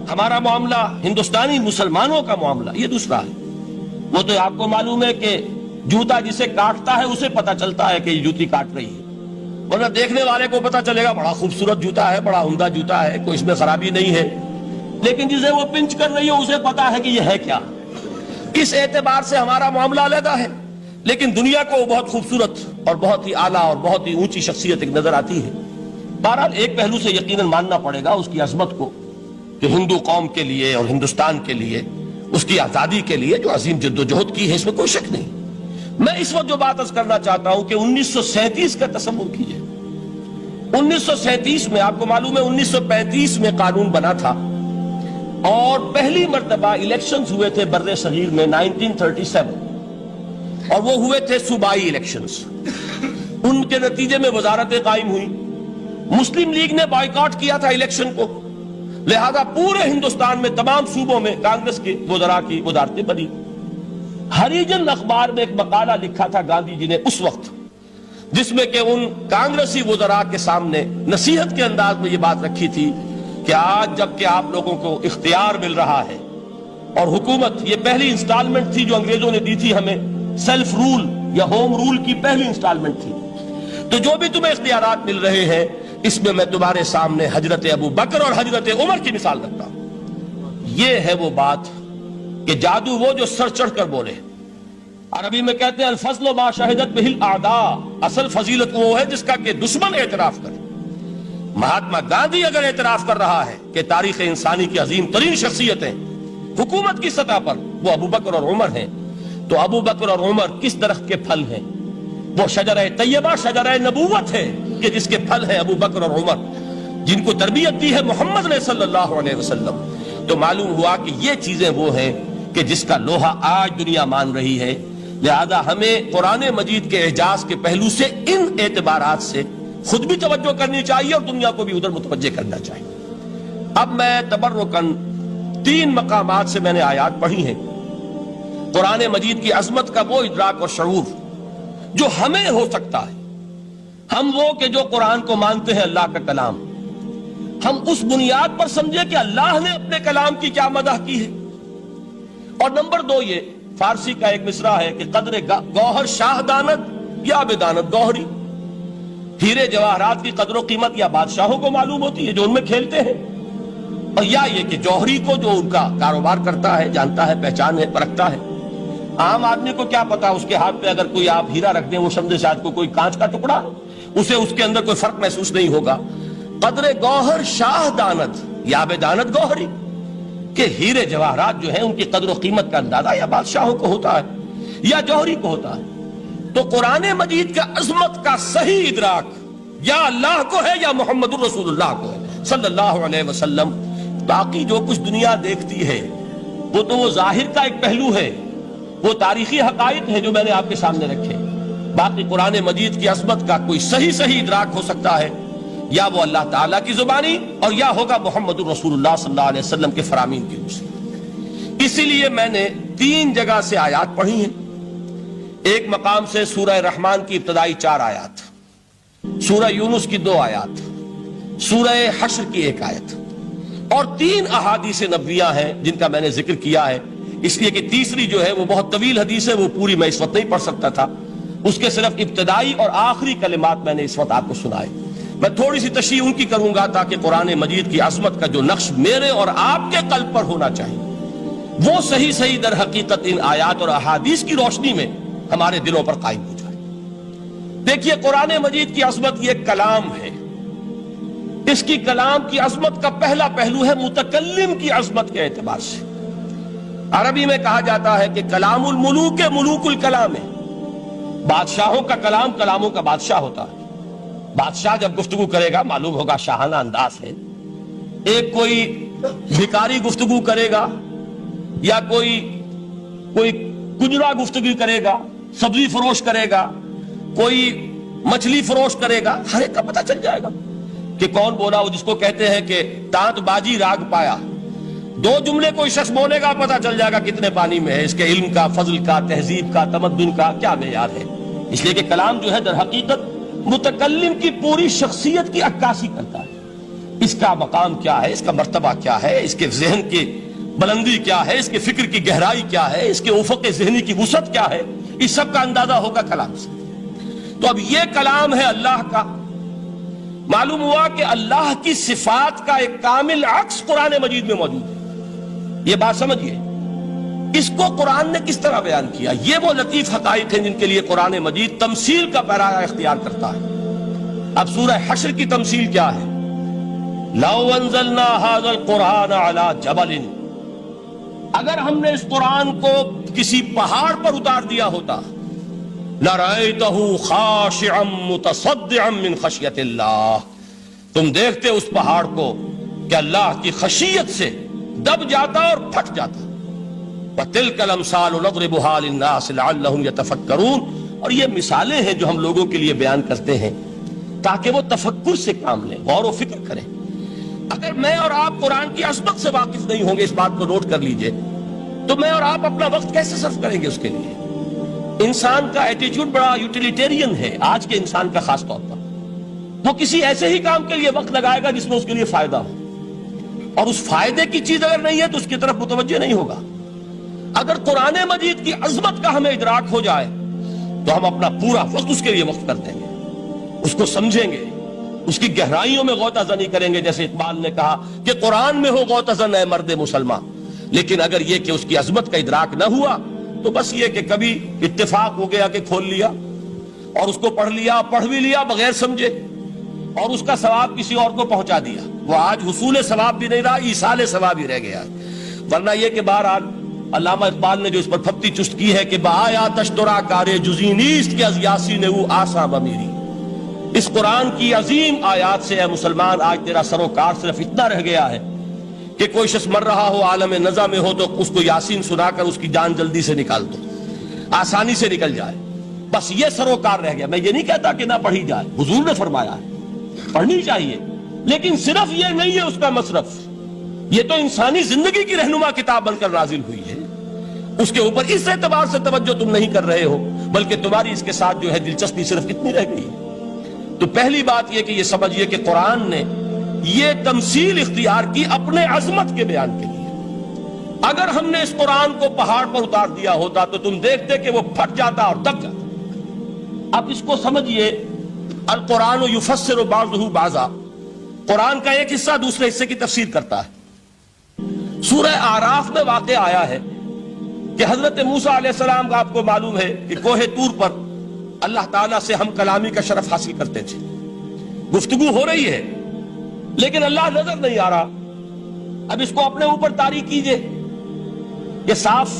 ہمارا معاملہ، ہندوستانی مسلمانوں کا معاملہ، یہ دوسرا ہے۔ وہ تو آپ کو معلوم ہے کہ جوتا جسے کاٹتا ہے اسے پتا چلتا ہے کہ یہ جوتی کاٹ رہی ہے، ورنہ دیکھنے والے کو پتا چلے گا بڑا خوبصورت جوتا ہے، بڑا عمدہ جوتا ہے، کوئی اس میں خرابی نہیں ہے، لیکن جسے وہ پنچ کر رہی ہے اسے پتا ہے کہ یہ ہے کیا۔ اس اعتبار سے ہمارا معاملہ علیحدہ ہے، لیکن دنیا کو وہ بہت خوبصورت اور بہت ہی اعلیٰ اور بہت ہی اونچی شخصیت ایک نظر آتی ہے۔ بہرحال ایک پہلو سے یقیناً ماننا پڑے گا اس کی عظمت کو، کہ ہندو قوم کے لیے اور ہندوستان کے لیے، اس کی آزادی کے لیے جو عظیم جدوجہد کی ہے، اس میں کوئی شک نہیں۔ میں اس وقت جو بات عرض کرنا چاہتا ہوں کہ 1937 کا تصور کیجئے۔ 1937 میں آپ کو معلوم ہے 1935 میں قانون بنا تھا، اور پہلی مرتبہ الیکشنز ہوئے تھے بر صغیر میں 1937، اور وہ ہوئے تھے صوبائی الیکشنز۔ ان کے نتیجے میں وزارتیں قائم ہوئی، مسلم لیگ نے بائیکاٹ کیا تھا الیکشن کو، لہذا پورے ہندوستان میں تمام صوبوں میں کانگریس کے وزراء کی وزارتیں بنی۔ ہریجن اخبار میں ایک مقالہ لکھا تھا گاندھی جی نے اس وقت، جس میں کہ ان کانگریسی وزراء کے سامنے نصیحت کے انداز میں یہ بات رکھی تھی کہ آج جب کہ آپ لوگوں کو اختیار مل رہا ہے اور حکومت، یہ پہلی انسٹالمنٹ تھی جو انگریزوں نے دی تھی ہمیں، سیلف رول یا ہوم رول کی پہلی انسٹالمنٹ تھی، تو جو بھی تمہیں اختیارات مل رہے ہیں اس میں میں تمہارے سامنے حضرت ابو بکر اور حضرت عمر کی مثال رکھتا ہوں۔ یہ ہے وہ بات کہ جادو وہ جو سر چڑھ کر بولے۔ عربی میں کہتے ہیں الفضل ما شہدت بہ الاعداء، اصل فضیلت وہ ہے جس کا کہ دشمن اعتراف کرے۔ مہاتما گاندھی اگر اعتراف کر رہا ہے کہ تاریخ انسانی کی عظیم ترین شخصیتیں حکومت کی سطح پر وہ ابو بکر اور عمر ہیں، تو ابو بکر اور عمر کس درخت کے پھل ہیں؟ وہ شجرہ طیبہ، شجرہ نبوت ہے کہ جس کے پھل ہیں ابو بکر اور عمر، جن کو تربیت دی ہے محمد نے صلی اللہ علیہ وسلم۔ تو معلوم ہوا کہ یہ چیزیں وہ ہیں کہ جس کا لوہا آج دنیا مان رہی ہے، لہذا ہمیں قرآن مجید کے اعجاز کے پہلو سے ان اعتبارات سے خود بھی توجہ کرنی چاہیے اور دنیا کو بھی ادھر متوجہ کرنا چاہیے۔ اب میں تبرکاً 3 مقامات سے میں نے آیات پڑھی ہیں، قرآن مجید کی عظمت کا وہ ادراک اور شعور جو ہمیں ہو سکتا ہے، ہم وہ کہ جو قرآن کو مانتے ہیں اللہ کا کلام، ہم اس بنیاد پر سمجھے کہ اللہ نے اپنے کلام کی کیا مدح کی ہے۔ اور نمبر 2 یہ فارسی کا ایک مصرع ہے کہ قدر گوہر شاہ دانت یا بدانت گوہری، ہیرے جواہرات کی قدر و قیمت یا بادشاہوں کو معلوم ہوتی ہے جو ان میں کھیلتے ہیں، اور یا یہ کہ جوہری کو جو ان کا کاروبار کرتا ہے، جانتا ہے، پہچان ہے، پرکھتا ہے۔ عام آدمی کو کیا پتا، اس کے ہاتھ پہ اگر کوئی آپ ہیرا رکھ دیں، وہ سمجھے شاید کوئی کانچ کا ٹکڑا، اسے اس کے اندر کوئی فرق محسوس نہیں ہوگا۔ قدر گوہر شاہ دانت یا بدانت گوہری، کہ ہیرے جواہرات جو ہیں ان کی قدر و قیمت کا اندازہ یا بادشاہوں کو ہوتا ہے یا جوہری کو ہوتا ہے۔ تو قرآن مجید کا عظمت کا صحیح ادراک یا اللہ کو ہے یا محمد الرسول اللہ کو ہے صلی اللہ علیہ وسلم۔ باقی جو کچھ دنیا دیکھتی ہے وہ تو وہ ظاہر کا ایک پہلو ہے، وہ تاریخی حقائق ہے جو میں نے آپ کے سامنے رکھے۔ باقی قرآن مجید کی عظمت کا کوئی صحیح ادراک ہو سکتا ہے یا وہ اللہ تعالیٰ کی زبانی اور یا ہوگا محمد الرسول اللہ صلی اللہ علیہ وسلم کے فرامین کی روح سے۔ اسی لیے میں نے 3 جگہ سے آیات پڑھی ہیں۔ ایک مقام سے سورہ رحمان کی ابتدائی 4 آیات، سورہ یونس کی 2 آیات، سورہ حشر کی 1 آیت، اور 3 احادیث نبویہ ہیں جن کا میں نے ذکر کیا ہے، اس لیے کہ تیسری جو ہے وہ بہت طویل حدیث ہے، وہ پوری میں اس وقت نہیں پڑھ سکتا تھا، اس کے صرف ابتدائی اور آخری کلمات میں نے اس وقت آپ کو سنائے۔ میں تھوڑی سی تشریح ان کی کروں گا تاکہ قرآن مجید کی عظمت کا جو نقش میرے اور آپ کے قلب پر ہونا چاہیے وہ صحیح در حقیقت ان آیات اور احادیث کی روشنی میں ہمارے دلوں پر قائم ہو جائے۔ دیکھیے قرآن مجید کی عظمت یہ کلام ہے، اس کی کلام کی عظمت کا پہلا پہلو ہے متکلم کی عظمت کے اعتبار سے۔ عربی میں کہا جاتا ہے کہ کلام الملوک ملوک الکلام ہے، بادشاہوں کا کلام کلاموں کا بادشاہ ہوتا ہے۔ بادشاہ جب گفتگو کرے گا معلوم ہوگا شاہانہ انداز ہے، ایک کوئی بھکاری گفتگو کرے گا یا کوئی کجرا گفتگو کرے گا، سبزی فروش کرے گا، کوئی مچھلی فروش کرے گا، ہر ایک کا پتہ چل جائے گا کہ کون بولا، وہ جس کو کہتے ہیں کہ تانت بازی راگ پایا۔ 2 جملے کوئی شخص بولے گا پتہ چل جائے گا کتنے پانی میں ہے، اس کے علم کا، فضل کا، تہذیب کا، تمدن کا کیا معیار ہے۔ اس لیے کہ کلام جو ہے در حقیقت متکلم کی پوری شخصیت کی عکاسی کرتا ہے. اس کا مقام کیا ہے، اس کا مرتبہ کیا ہے، اس کے ذہن کی بلندی کیا ہے، اس کے فکر کی گہرائی کیا ہے، اس کے افق ذہنی کی وسعت کیا ہے، اس سب کا اندازہ ہوگا کلام سے. تو اب یہ کلام ہے اللہ کا. معلوم ہوا کہ اللہ کی صفات کا ایک کامل عکس قرآن مجید میں موجود ہے. یہ بات سمجھیے. اس کو قرآن نے کس طرح بیان کیا؟ یہ وہ لطیف حقائق ہیں جن کے لیے قرآن مجید تمثیل کا پیرایا اختیار کرتا ہے. اب سورہ حشر کی تمثیل کیا ہے؟ لو انزلنا هذا القرآن على جبل، اگر ہم نے اس قرآن کو کسی پہاڑ پر اتار دیا ہوتا، لرأيته خاشعا متصدعا من خشیت اللہ، تم دیکھتے اس پہاڑ کو کہ اللہ کی خشیت سے دب جاتا اور پھٹ جاتا. وَتِلْكَ الْأَمْثَالُ نَضْرِبُهَا لِلنَّاسِ لَعَلَّهُمْ يَتَفَكَّرُونَ. اور یہ مثالیں ہیں جو ہم لوگوں کے لیے بیان کرتے ہیں تاکہ وہ تفکر سے کام لیں، غور و فکر کریں. اگر میں اور آپ قرآن کی عظمت سے واقف نہیں ہوں گے، اس بات کو نوٹ کر لیجئے، تو میں اور آپ اپنا وقت کیسے صرف کریں گے اس کے لیے؟ انسان کا ایٹیچیوڈ بڑا یوٹیلیٹیرین ہے آج کے انسان کا خاص طور پر. وہ کسی ایسے ہی کام کے لیے وقت لگائے گا جس میں اس کے لیے فائدہ ہو، اور اس فائدے کی چیز اگر نہیں ہے تو اس کی طرف متوجہ نہیں ہوگا. اگر قرآن مجید کی عظمت کا ہمیں ادراک ہو جائے تو ہم اپنا پورا وقت اس کے لیے وقف کر دیں گے، اس کو سمجھیں گے، اس کی گہرائیوں میں غوطہ زنی کریں گے. جیسے اقبال نے کہا کہ قرآن میں ہو غوطہ زن اے مرد مسلمان. لیکن اگر یہ کہ اس کی عظمت کا ادراک نہ ہوا تو بس یہ کہ کبھی اتفاق ہو گیا کہ کھول لیا اور اس کو پڑھ لیا، پڑھ بھی لیا بغیر سمجھے، اور اس کا ثواب کسی اور کو پہنچا دیا. وہ آج حصول ثواب بھی نہیں رہا، ایصال ثواب ہی رہ گیا. ورنہ یہ کہ بہرحال علامہ اقبال نے جو اس پر پھپتی چست کی ہے کہ بآیا تشترا کارے جزی نیست کہ از یاسین او آسا بمیری. اس قرآن کی عظیم آیات سے اے مسلمان آج تیرا سروکار صرف اتنا رہ گیا ہے کہ کوئی شخص مر رہا ہو، عالم نزع میں ہو، تو اس کو یاسین سنا کر اس کی جان جلدی سے نکال دو، آسانی سے نکل جائے. بس یہ سروکار رہ گیا. میں یہ نہیں کہتا کہ نہ پڑھی جائے، حضور نے فرمایا ہے پڑھنی چاہیے، لیکن صرف یہ نہیں ہے اس کا مصرف. یہ تو انسانی زندگی کی رہنما کتاب بن کر نازل ہوئی ہے. اس کے اوپر اس اعتبار سے توجہ تم نہیں کر رہے ہو، بلکہ تمہاری اس کے ساتھ جو ہے دلچسپی صرف کتنی رہ گئی ہے. تو پہلی بات یہ کہ یہ سمجھیے کہ قرآن نے یہ تمثیل اختیار کی اپنے عظمت کے بیان کے لیے. اگر ہم نے اس قرآن کو پہاڑ پر اتار دیا ہوتا تو تم دیکھتے کہ وہ پھٹ جاتا اور دب جاتا. اب اس کو سمجھیے، القرآن یفسر بعضہ بعضا، قرآن کا ایک حصہ دوسرے حصے کی تفسیر کرتا ہے. سورہ اعراف میں واقع آیا ہے کہ حضرت موسیٰ علیہ السلام کا آپ کو معلوم ہے کہ کوہ طور پر اللہ تعالیٰ سے ہم کلامی کا شرف حاصل کرتے تھے. گفتگو ہو رہی ہے لیکن اللہ نظر نہیں آ رہا. اب اس کو اپنے اوپر طاری کیجئے، یہ صاف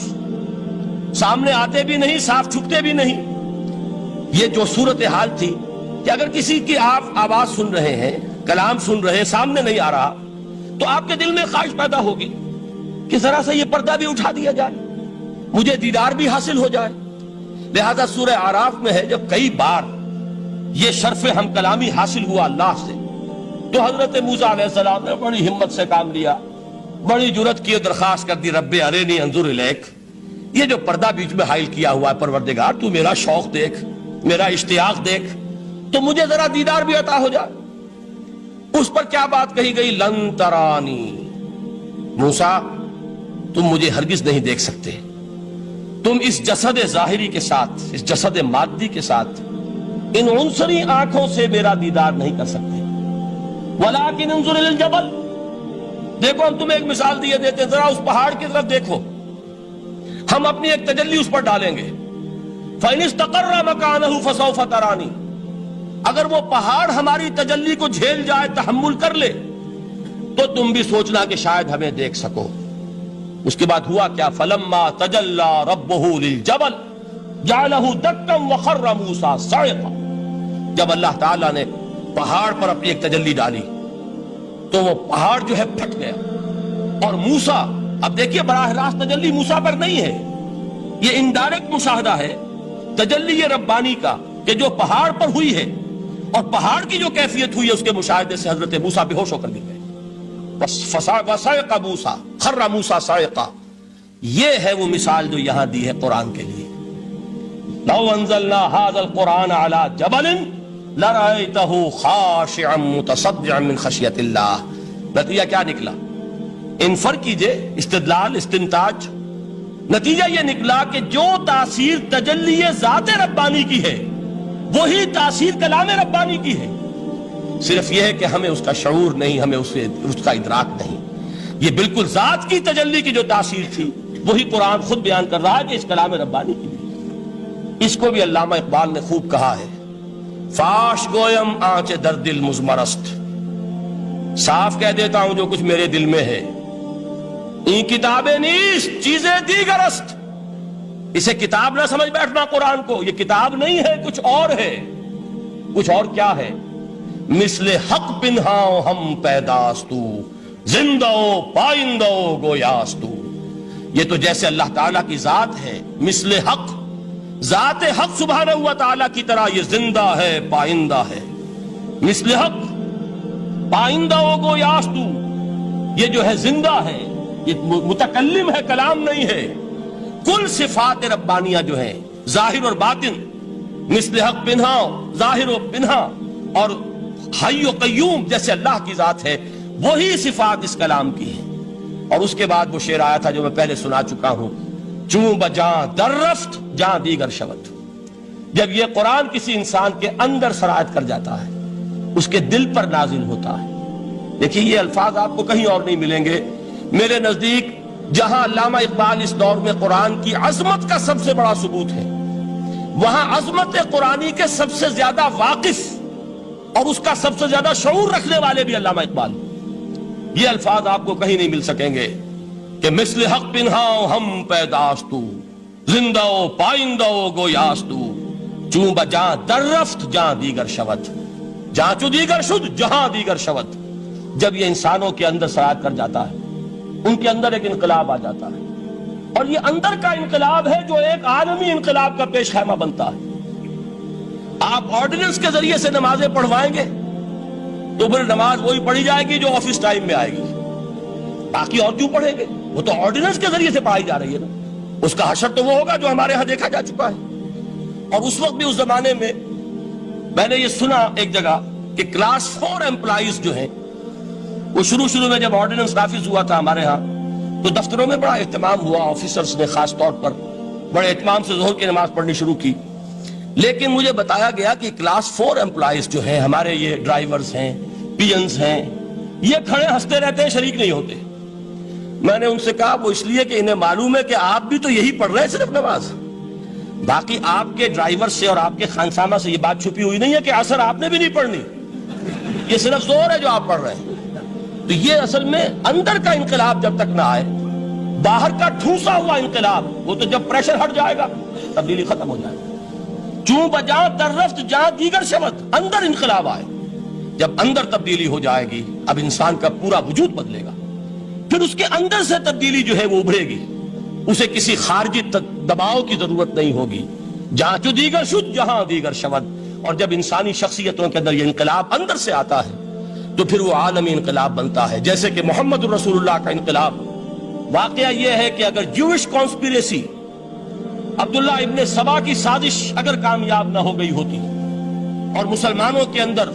سامنے آتے بھی نہیں، صاف چھپتے بھی نہیں. یہ جو صورتحال تھی کہ اگر کسی کی آپ آواز سن رہے ہیں، کلام سن رہے ہیں، سامنے نہیں آ رہا، تو آپ کے دل میں خواہش پیدا ہوگی کہ ذرا سا یہ پردہ بھی اٹھا دیا جائے، مجھے دیدار بھی حاصل ہو جائے. لہذا سورہ اعراف میں ہے جب کئی بار یہ شرف ہم کلامی حاصل ہوا اللہ سے، تو حضرت موسیٰ علیہ السلام نے بڑی ہمت سے کام لیا، بڑی جرت کی، درخواست کر دی، رب ارنی انظر الیک. یہ جو پردہ بیچ میں حائل کیا ہوا ہے پروردگار، تو میرا شوق دیکھ، میرا اشتیاق دیکھ، تو مجھے ذرا دیدار بھی عطا ہو جائے. اس پر کیا بات کہی گئی؟ لن ترانی، موسیٰ تم مجھے ہرگز نہیں دیکھ سکتے، تم اس جسد ظاہری کے ساتھ، اس جسد مادی کے ساتھ، ان عنصری آنکھوں سے میرا دیدار نہیں کر سکتے. ولیکن انظر الی الجبل، دیکھو ہم تمہیں ایک مثال دیے دیتے ہیں، ذرا اس پہاڑ کی طرف دیکھو، ہم اپنی ایک تجلی اس پر ڈالیں گے. فَإِنِ اسْتَقَرَّ مَكَانَهُ فَسَوْفَ تَرَانِي، اگر وہ پہاڑ ہماری تجلی کو جھیل جائے، تحمل کر لے، تو تم بھی سوچنا کہ شاید ہمیں دیکھ سکو. اس کے بعد ہوا کیا؟ فَلَمَّا تَجَلَّى رَبُّهُ لِلْجَبَلِ جَعَلَهُ دَكًّا وَخَرَّ مُوسَىٰ صَعِقًا. جب اللہ تعالیٰ نے پہاڑ پر اپنی ایک تجلی ڈالی تو وہ پہاڑ جو ہے پھٹ گیا. اور موسیٰ، اب دیکھیے براہ راست تجلی موسیٰ پر نہیں ہے، یہ انڈائریکٹ مشاہدہ ہے تجلی ربانی کا کہ جو پہاڑ پر ہوئی ہے، اور پہاڑ کی جو کیفیت ہوئی ہے اس کے مشاہدے سے حضرت موسیٰ بے ہوش ہو کر گر گئے. وَصَعِقَ مُوسَىٰ خَرَّ مُوسَىٰ صَعِقًا. یہ ہے وہ مثال جو یہاں دی ہے قرآن کے لیے. لَوْ أَنزَلْنَا هَذَا الْقُرْآنَ عَلَىٰ جَبَلٍ لرأيته خاشعا متصدعا من خشیت اللہ. نتیجہ کیا نکلا؟ ان فرق کیجئے استدلال استنتاج. نتیجہ یہ نکلا کہ جو تاثیر تجلی ذات ربانی کی ہے وہی تاثیر کلام ربانی کی ہے. صرف یہ ہے کہ ہمیں اس کا شعور نہیں، ہمیں اس کا ادراک نہیں. یہ بالکل ذات کی تجلی کی جو تاثیر تھی وہی قرآن خود بیان کر رہا ہے کہ اس کلام ربانی کی بھی. اس کو بھی علامہ اقبال نے خوب کہا ہے، فاش گویم آنچ در دل مزمرست، صاف کہہ دیتا ہوں جو کچھ میرے دل میں ہے. این کتابیں نیست چیزیں دیگرست. اسے کتاب نہ سمجھ بیٹھنا قرآن کو، یہ کتاب نہیں ہے، کچھ اور ہے. کچھ اور کیا ہے؟ مثل حق پنہاؤ ہم پیداستو، زندہ پائندہ گویاستو. یہ تو جیسے اللہ تعالیٰ کی ذات ہے، مثل حق، ذات حق سبحانہ و تعالیٰ کی طرح یہ زندہ ہے، پائندہ ہے. مثل حق پائندہ گویاستو، یہ جو ہے زندہ ہے، یہ متکلم ہے، کلام نہیں ہے. کل صفات ربانیہ جو ہیں ظاہر اور باطن، مثل حق پنہا، ظاہر و پنہا، اور حی و قیوم جیسے اللہ کی ذات ہے، وہی صفات اس کلام کی ہیں. اور اس کے بعد وہ شعر آیا تھا جو میں پہلے سنا چکا ہوں، چوں بجاں در رفت جاں دیگر شود. جب یہ قرآن کسی انسان کے اندر سرایت کر جاتا ہے، اس کے دل پر نازل ہوتا ہے. دیکھیے یہ الفاظ آپ کو کہیں اور نہیں ملیں گے. میرے نزدیک جہاں علامہ اقبال اس دور میں قرآن کی عظمت کا سب سے بڑا ثبوت ہے، وہاں عظمت قرآنی کے سب سے زیادہ واقف اور اس کا سب سے زیادہ شعور رکھنے والے بھی علامہ اقبال. یہ الفاظ آپ کو کہیں نہیں مل سکیں گے کہ مثل حق پنہاؤ ہم پیداستو، زندہ پائندہ گویاستو، چوں بجاں در رفت جاں دیگر شود، جاں چو دیگر شد جہاں دیگر شود. جب یہ انسانوں کے اندر سرایت کر جاتا ہے، ان کے اندر ایک انقلاب آ جاتا ہے، اور یہ اندر کا انقلاب ہے جو ایک عالمی انقلاب کا پیش خیمہ بنتا ہے. آپ آرڈیننس کے ذریعے سے نمازیں پڑھوائیں گے تو پھر نماز وہی پڑھی جائے گی جو آفس ٹائم میں آئے گی. باقی اور کیوں پڑھیں گے؟ وہ تو آرڈیننس کے ذریعے سے پڑھائی جا رہی ہے نا. اس کا حشر تو وہ ہوگا جو ہمارے ہاں دیکھا جا چکا ہے. اور اس وقت بھی اس زمانے میں میں نے یہ سنا ایک جگہ کہ کلاس 4 امپلائیز جو ہیں، وہ شروع میں جب آرڈیننس نافذ ہوا تھا ہمارے ہاں تو دفتروں میں بڑا اہتمام ہوا. آفیسرز نے خاص طور پر بڑے اہتمام سے ظہر کی نماز پڑھنی شروع کی. لیکن مجھے بتایا گیا کہ کلاس 4 امپلائیز جو ہیں ہمارے، یہ ڈرائیورز ہیں، پینز ہیں، یہ کھڑے ہنستے رہتے ہیں، شریک نہیں ہوتے. میں نے ان سے کہا وہ اس لیے کہ انہیں معلوم ہے کہ آپ بھی تو یہی پڑھ رہے ہیں صرف نماز. باقی آپ کے ڈرائیور سے اور آپ کے خانسامہ سے یہ بات چھپی ہوئی نہیں ہے کہ عصر آپ نے بھی نہیں پڑھنی، یہ صرف زور ہے جو آپ پڑھ رہے ہیں. تو یہ اصل میں اندر کا انقلاب جب تک نہ آئے، باہر کا ٹھوسا ہوا انقلاب، وہ تو جب پریشر ہٹ جائے گا تبدیلی ختم ہو جائے گا. چوں بجاں در رفت جاں دیگر شود، اندر انقلاب آئے. جب اندر تبدیلی ہو جائے گی اب انسان کا پورا وجود بدلے گا. پھر اس کے اندر سے تبدیلی جو ہے وہ ابھرے گی، اسے کسی خارجی دباؤ کی ضرورت نہیں ہوگی. جہاں چو دیگر شد جہاں دیگر شود. اور جب انسانی شخصیتوں کے اندر یہ انقلاب اندر سے آتا ہے تو پھر وہ عالمی انقلاب بنتا ہے. جیسے کہ محمد الرسول اللہ کا انقلاب. واقعہ یہ ہے کہ اگر جوش کانسپیریسی، عبداللہ ابن سبا کی سازش اگر کامیاب نہ ہو گئی ہوتی اور مسلمانوں کے اندر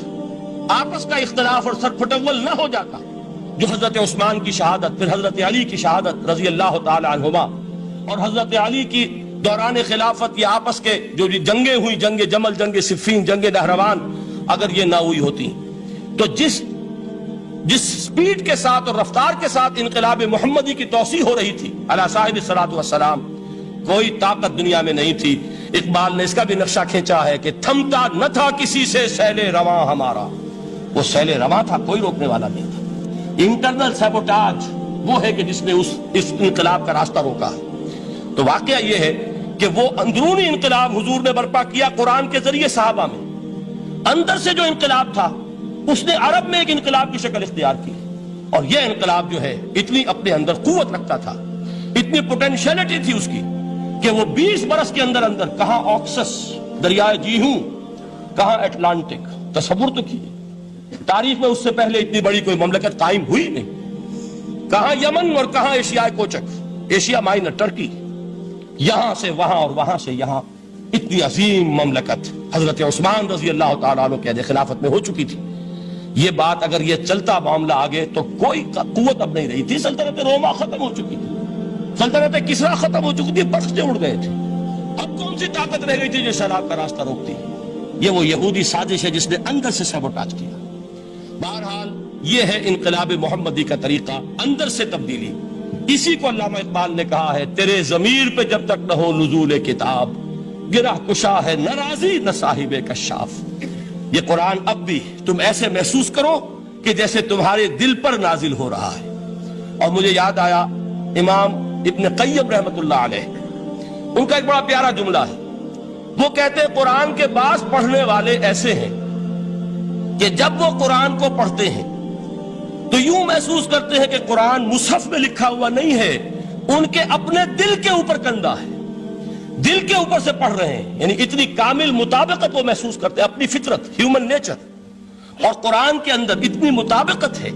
آپس کا اختلاف اور سر پھٹول نہ ہو جاتا، جو حضرت عثمان کی شہادت، پھر حضرت علی کی شہادت رضی اللہ تعالی عنہما، اور حضرت علی کی دوران خلافت یہ آپس کے جو جنگیں ہوئی، جنگ جمل، جنگ صفین، جنگ نہروان، اگر یہ نہ ہوئی ہوتی تو جس سپیڈ کے ساتھ اور رفتار کے ساتھ انقلاب محمدی کی توسیع ہو رہی تھی علی صاحب الصلاۃ والسلام، کوئی طاقت دنیا میں نہیں تھی. اقبال نے اس کا بھی نقشہ کھینچا ہے کہ تھمتا نہ تھا کسی سے سیل رواں ہمارا. وہ سیل رواں تھا، کوئی روکنے والا نہیں تھا. انٹرنل سیبوٹاج وہ ہے کہ جس نے اس انقلاب کا راستہ روکا ہے. تو واقعہ یہ ہے کہ وہ اندرونی انقلاب حضور نے برپا کیا قرآن کے ذریعے صحابہ میں. اندر سے جو انقلاب تھا اس نے عرب میں ایک انقلاب کی شکل اختیار کی. اور یہ انقلاب جو ہے اتنی اپنے اندر قوت رکھتا تھا، اتنی پوٹینشیلٹی تھی اس کی کہ وہ 20 برس کے اندر کہاں آکسس دریائے جیہوں، کہاں اٹلانٹک. تصور تو کیے تاریخ میں اس سے پہلے اتنی بڑی کوئی مملکت قائم ہوئی نہیں. کہاں یمن اور کہاں ایشیا کوچک، ایشیا مائنر، ٹرکی، یہاں سے وہاں اور وہاں سے یہاں. اتنی عظیم مملکت حضرت عثمان رضی اللہ تعالیٰ عنہ کے خلافت میں ہو چکی تھی. یہ بات اگر یہ چلتا معاملہ آگے تو کوئی قوت اب نہیں رہی تھی. سلطنت روما ختم ہو چکی تھی, سلطنت کسرا ختم ہو چکی تھی, بخشتے اڑ گئے تھے. اب کون سی طاقت رہ گئی تھی جو شراب کا راستہ روکتی؟ یہ وہ یہودی سازش ہے جس نے اندر سے سیبوٹاج کیا. بہرحال یہ ہے انقلاب محمدی کا طریقہ, اندر سے تبدیلی. اسی کو علامہ اقبال نے کہا ہے, تیرے ضمیر پہ جب تک نہ ہو نزول کتاب, گرہ کشا ہے نہ راضی نہ صاحب کشاف. یہ قرآن اب بھی تم ایسے محسوس کرو کہ جیسے تمہارے دل پر نازل ہو رہا ہے. اور مجھے یاد آیا امام ابن قیم رحمت اللہ علیہ, ان کا ایک بڑا پیارا جملہ ہے. وہ کہتے ہیں قرآن کے بعض پڑھنے والے ایسے ہیں کہ جب وہ قرآن کو پڑھتے ہیں تو یوں محسوس کرتے ہیں کہ قرآن مصحف میں لکھا ہوا نہیں ہے, ان کے اپنے دل کے اوپر کندہ ہے, دل کے اوپر سے پڑھ رہے ہیں. یعنی اتنی کامل مطابقت وہ محسوس کرتے ہیں, اپنی فطرت, ہیومن نیچر اور قرآن کے اندر اتنی مطابقت ہے.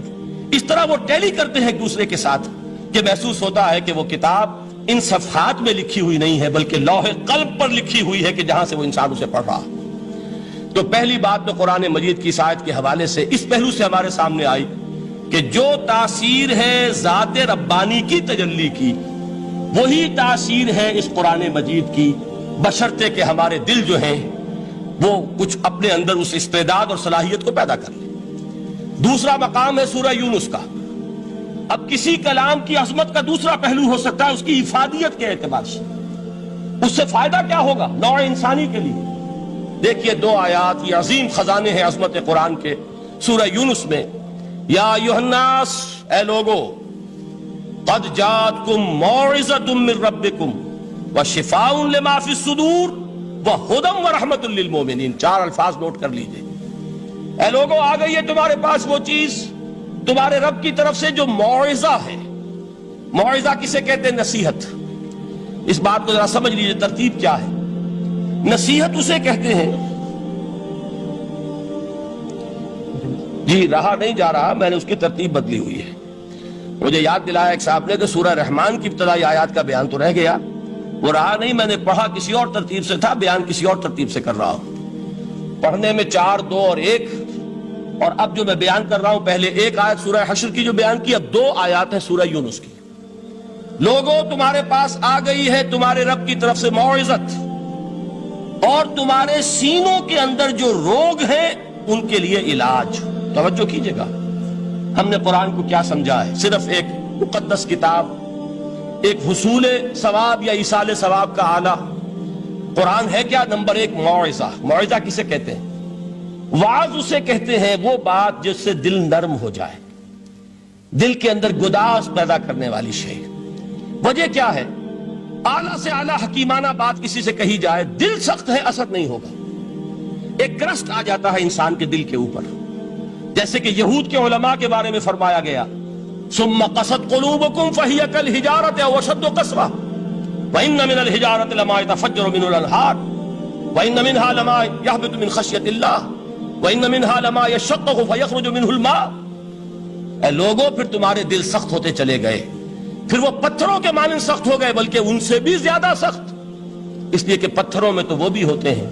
اس طرح وہ ٹیلی کرتے ہیں ایک دوسرے کے ساتھ کہ محسوس ہوتا ہے کہ وہ کتاب ان صفحات میں لکھی ہوئی نہیں ہے بلکہ لوح قلب پر لکھی ہوئی ہے کہ جہاں سے وہ انسان اسے پڑھ رہا ہے. تو پہلی بات تو قرآن مجید کی آیت کے حوالے سے اس پہلو سے ہمارے سامنے آئی کہ جو تاثیر ہے ذات ربانی کی تجلی کی, وہی تاثیر ہے اس قرآن مجید کی, بشرطے کہ ہمارے دل جو ہیں وہ کچھ اپنے اندر اس استعداد اور صلاحیت کو پیدا کر لیں. دوسرا مقام ہے سورہ یونس کا. اب کسی کلام کی عظمت کا دوسرا پہلو ہو سکتا ہے اس کی افادیت کے اعتبار سے, اس سے فائدہ کیا ہوگا نوع انسانی کے لیے. دیکھیے دو آیات, یہ عظیم خزانے ہیں عظمت قرآن کے. سورہ یونس میں یا ایھا الناس, اے لوگو, قد جاءتکم موعظۃ من ربکم وشفاء لما فی الصدور وہدی ورحمۃ للمؤمنین. 4 الفاظ نوٹ کر لیجئے. اے لوگو, آ گئی ہے تمہارے پاس وہ چیز تمہارے رب کی طرف سے جو موعظہ ہے. موعظہ کسے کہتے ہیں؟ نصیحت. اس بات کو ذرا سمجھ لیجئے ترتیب کیا ہے. نصیحت اسے کہتے ہیں, جی رہا نہیں جا رہا, میں نے اس کی ترتیب بدلی ہوئی ہے. مجھے یاد دلایا ایک صاحب نے کہ سورہ رحمان کی ابتدائی آیات کا بیان تو رہ گیا, وہ رہا نہیں, میں نے پڑھا کسی اور ترتیب سے تھا, بیان کسی اور ترتیب سے کر رہا ہوں. پڑھنے میں 4, 2 اور 1, اور اب جو میں بیان کر رہا ہوں پہلے 1 آیت سورہ حشر کی جو بیان کی, اب 2 آیات ہیں سورہ یونس کی. لوگوں, تمہارے پاس آ گئی ہے تمہارے رب کی طرف سے موعظت, اور تمہارے سینوں کے اندر جو روگ ہیں ان کے لیے علاج. توجہ کیجئے گا, ہم نے قرآن کو کیا سمجھا ہے؟ صرف ایک مقدس کتاب, ایک حصول ثواب یا ایصال ثواب کا آلہ. قرآن ہے کیا؟ نمبر 1 موعظہ. موعظہ کسے کہتے ہیں؟ وعظ اسے کہتے ہیں وہ بات جس سے دل نرم ہو جائے, دل کے اندر گداز پیدا کرنے والی شے. وجہ کیا ہے؟ اعلیٰ سے اعلیٰ حکیمانہ بات کسی سے کہی جائے, دل سخت ہے, اثر نہیں ہوگا. ایک کرسٹ آ جاتا ہے انسان کے دل کے اوپر, جیسے کہ یہود کے علماء کے بارے میں فرمایا گیا, ثم قست قلوبکم فہی کالحجارۃ او اشد قسوۃ وان من الحجارۃ لما يتفجر منه الانہار وان منها لما يهبط من خشیۃ اللہ وان منها لما يشقق فيخرج منه الماء. اے لوگوں, پھر تمہارے دل سخت ہوتے چلے گئے, پھر وہ پتھروں کے مانند سخت ہو گئے, بلکہ ان سے بھی زیادہ سخت, اس لیے کہ پتھروں میں تو وہ بھی ہوتے ہیں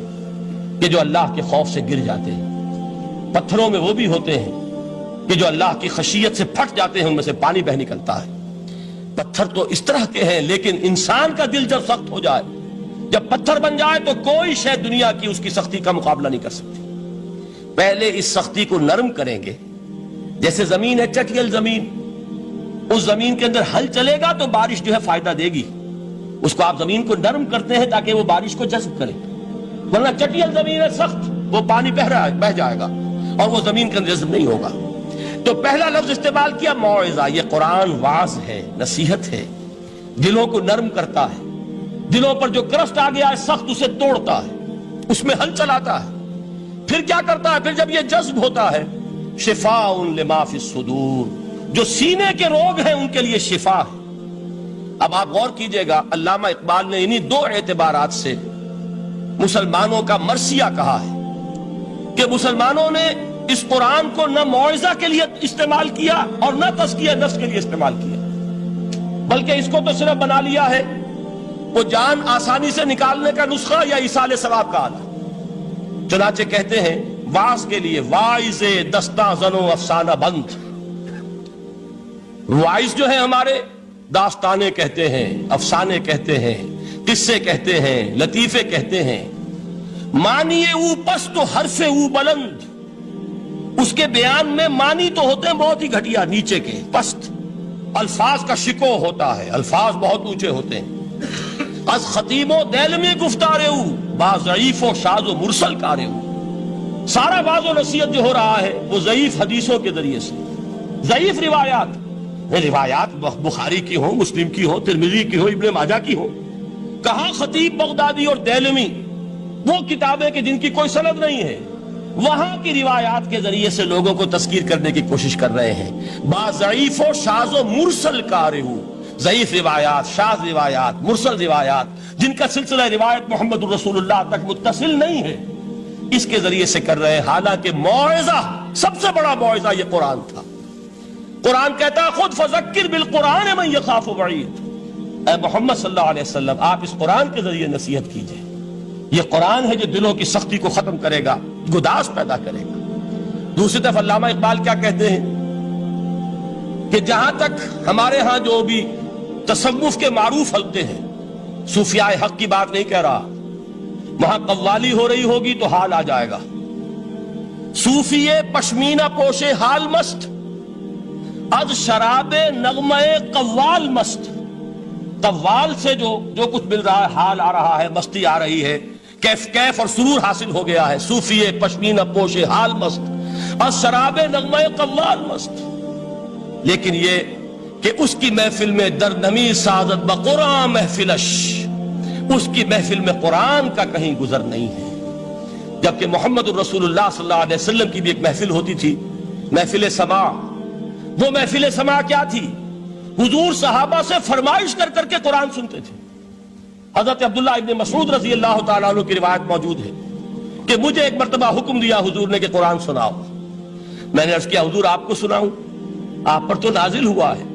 کہ جو اللہ کے خوف سے گر جاتے ہیں, پتھروں میں وہ بھی ہوتے ہیں کہ جو اللہ کی خشیت سے پھٹ جاتے ہیں, ان میں سے پانی بہ نکلتا ہے. پتھر تو اس طرح کے ہیں, لیکن انسان کا دل جب سخت ہو جائے, جب پتھر بن جائے, تو کوئی شے دنیا کی اس کی سختی کا مقابلہ نہیں کر سکتی. پہلے اس سختی کو نرم کریں گے, جیسے زمین ہے چٹیل زمین, اس زمین کے اندر ہل چلے گا تو بارش جو ہے فائدہ دے گی. اس کو آپ زمین کو نرم کرتے ہیں تاکہ وہ بارش کو جذب کرے, ورنہ چٹیل زمین ہے سخت, وہ پانی بہ جائے گا اور وہ زمین کے اندر جذب نہیں ہوگا. تو پہلا لفظ استعمال کیا موعظہ. یہ قرآن واعظ ہے, نصیحت ہے, دلوں کو نرم کرتا ہے, دلوں پر جو کرسٹ آ گیا ہے سخت اسے توڑتا ہے, اس میں ہل چلاتا ہے. پھر کیا کرتا ہے؟ پھر جب یہ جذب ہوتا ہے, شفاء لما فی الصدور, جو سینے کے روگ ہیں ان کے لیے شفا ہے. اب آپ غور کیجئے گا, علامہ اقبال نے انہی 2 اعتبارات سے مسلمانوں کا مرثیہ کہا ہے کہ مسلمانوں نے اس قرآن کو نہ موعظہ کے لیے استعمال کیا اور نہ تزکیہ نفس کے لیے استعمال کیا, بلکہ اس کو تو صرف بنا لیا ہے وہ جان آسانی سے نکالنے کا نسخہ یا ایصال ثواب کا آلہ؟ چنانچہ کہتے ہیں واعظ کے لیے واعظ دستاں زنو افسانہ بند، واعظ جو ہیں ہمارے داستانے کہتے ہیں، افسانے کہتے ہیں، قصے کہتے ہیں، لطیفے کہتے ہیں، معنی او پست و حرف او بلند، اس کے بیان میں معنی تو ہوتے ہیں بہت ہی گھٹیا، نیچے کے پست، الفاظ کا شکو ہوتا ہے، الفاظ بہت اونچے ہوتے ہیں۔ از خطیب و دیلمی گفتارے او با ضعیف و شاذ و مرسل کارے او، سارا باز و نصیحت جو ہو رہا ہے وہ ضعیف حدیثوں کے ذریعے سے، ضعیف روایات، روایات بخاری کی ہو، مسلم کی ہو، ترمذی کی ہو، ابن ماجہ کی ہو، کہاں خطیب بغدادی اور دیلمی وہ کتابیں کہ جن کی کوئی سند نہیں ہے، وہاں کی روایات کے ذریعے سے لوگوں کو تذکیر کرنے کی کوشش کر رہے ہیں۔ با ضعیف و شاذ و مرسل کارے ہو، ضعیف روایات، شاذ روایات، مرسل روایات جن کا سلسلہ روایت محمد الرسول اللہ تک متصل نہیں ہے، اس کے ذریعے سے کر رہے ہیں، حالانکہ موعظہ، سب سے بڑا موعظہ یہ قرآن تھا۔ قرآن کہتا ہے خود فذکر بالقرآن من یخاف وعید، اے محمد صلی اللہ علیہ وسلم آپ اس قرآن کے ذریعے نصیحت کیجئے، یہ قرآن ہے جو دلوں کی سختی کو ختم کرے گا، گداز پیدا کرے گا۔ دوسری طرف علامہ اقبال کیا کہتے ہیں کہ جہاں تک ہمارے ہاں جو بھی تصوف کے معروف حلقے ہیں، صوفیاء حق کی بات نہیں کہہ رہا، وہاں قوالی ہو رہی ہوگی تو حال آ جائے گا، صوفی پشمینہ پوشے حال مست، از شراب نغمہ قوال مست، قوال سے جو کچھ مل رہا ہے، حال آ رہا ہے، مستی آ رہی ہے، کیف اور سرور حاصل ہو گیا ہے، صوفی پشمینہ پوشے حال مست، از شراب نغمہ قوال مست۔ لیکن یہ کہ اس کی محفل میں درنمی سعادت بقرآن محفلش، اس کی محفل میں قرآن کا کہیں گزر نہیں ہے، جبکہ محمد الرسول اللہ صلی اللہ علیہ وسلم کی بھی ایک محفل ہوتی تھی، محفل سماع۔ وہ محفل سماع کیا تھی؟ حضور صحابہ سے فرمائش کر کر کے قرآن سنتے تھے۔ حضرت عبداللہ ابن مسعود رضی اللہ تعالیٰ عنہ کی روایت موجود ہے کہ مجھے ایک مرتبہ حکم دیا حضور نے کہ قرآن سناؤ۔ میں نے عرض کیا حضور آپ کو سناؤں؟ آپ پر تو نازل ہوا ہے۔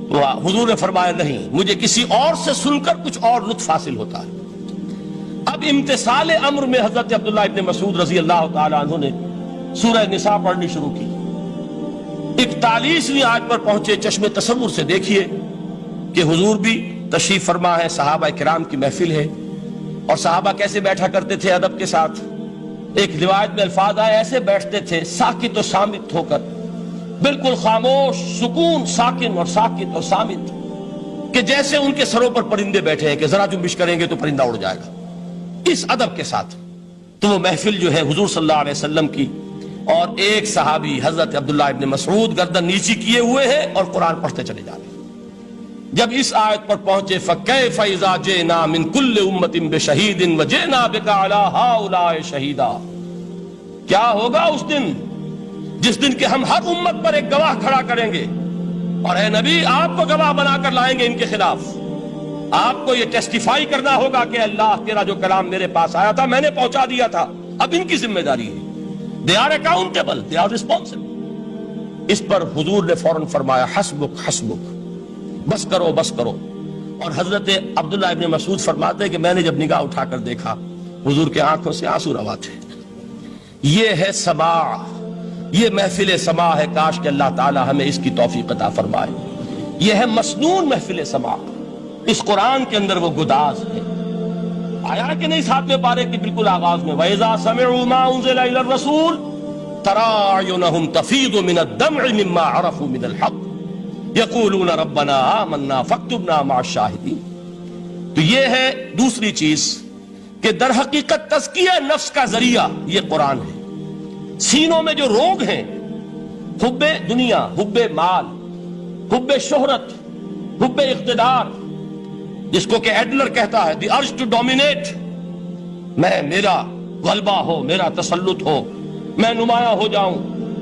تو حضور نے فرمایا نہیں، مجھے کسی اور سے سن کر کچھ اور لطف حاصل ہوتا ہے۔ اب امتثال امر میں حضرت عبداللہ ابن مسعود رضی اللہ تعالیٰ عنہ نے سورہ نساء پڑھنی شروع کی۔ 41ویں آیت پر پہنچے، چشم تصور سے دیکھیے کہ حضور بھی تشریف فرما ہے، صحابہ کرام کی محفل ہے، اور صحابہ کیسے بیٹھا کرتے تھے ادب کے ساتھ۔ ایک روایت میں الفاظ آئے ایسے بیٹھتے تھے ساکت و صامت ہو کر، بالکل خاموش، سکون، ساکن اور ساکت اور صامت، کہ جیسے ان کے سروں پر پرندے بیٹھے ہیں کہ ذرا جنبش کریں گے تو پرندہ اڑ جائے گا، اس ادب کے ساتھ۔ تو وہ محفل جو ہے حضور صلی اللہ علیہ وسلم کی، اور ایک صحابی حضرت عبداللہ ابن مسعود گردن نیچی کیے ہوئے ہیں اور قرآن پڑھتے چلے جا رہے ہیں۔ جب اس آیت پر پہنچے فَكَيْفَ إِذَا جِئْنَا مِن كُلِّ أُمَّةٍ بِشَهِيدٍ وَجِئْنَا بِكَ عَلَى هَؤُلَاءِ شَهِيدًا، کیا ہوگا اس دن جس دن کہ ہم ہر امت پر ایک گواہ کھڑا کریں گے، اور اے نبی آپ کو گواہ بنا کر لائیں گے ان کے خلاف، آپ کو یہ ٹیسٹیفائی کرنا ہوگا کہ اللہ تیرا جو کلام میرے پاس آیا تھا میں نے پہنچا دیا تھا، اب ان کی ذمہ داری ہے، they are accountable, they are responsible۔ اس پر حضور نے فوراً فرمایا حسبک حسبک، بس کرو بس کرو۔ اور حضرت عبداللہ ابن مسعود فرماتے ہیں کہ میں نے جب نگاہ اٹھا کر دیکھا حضور کے آنکھوں سے آنسو روا تھے۔ یہ ہے سماع، یہ محفل سماع ہے، کاش کہ اللہ تعالی ہمیں اس کی توفیق عطا فرمائے۔ یہ ہے مسنون محفل سماع، اس قرآن کے اندر وہ گداز ہے۔ آیا کہ نہیں 7ویں پارے کی بالکل آغاز میں وَإِذَا سَمِعُوا مَا أُنزِلَ إِلَى الرَّسُولِ تَرَىٰ أَعْيُنَهُمْ تَفِيضُ مِنَ الدَّمْعِ مِمَّا عَرَفُوا مِنَ الْحَقِّ يَقُولُونَ رَبَّنَا آمَنَّا فَاكْتُبْنَا مَعَ الشَّاهِدِينَ۔ تو یہ ہے دوسری چیز کہ در حقیقت تزکیہ نفس کا ذریعہ یہ قرآن ہے۔ سینوں میں جو روگ ہیں، حب دنیا، حب مال، حب شہرت، حب اقتدار، جس کو کہ ایڈلر کہتا ہے دی ارج ٹو ڈومینیٹ، میرا غلبہ ہو، میرا تسلط ہو، میں نمایاں ہو جاؤں،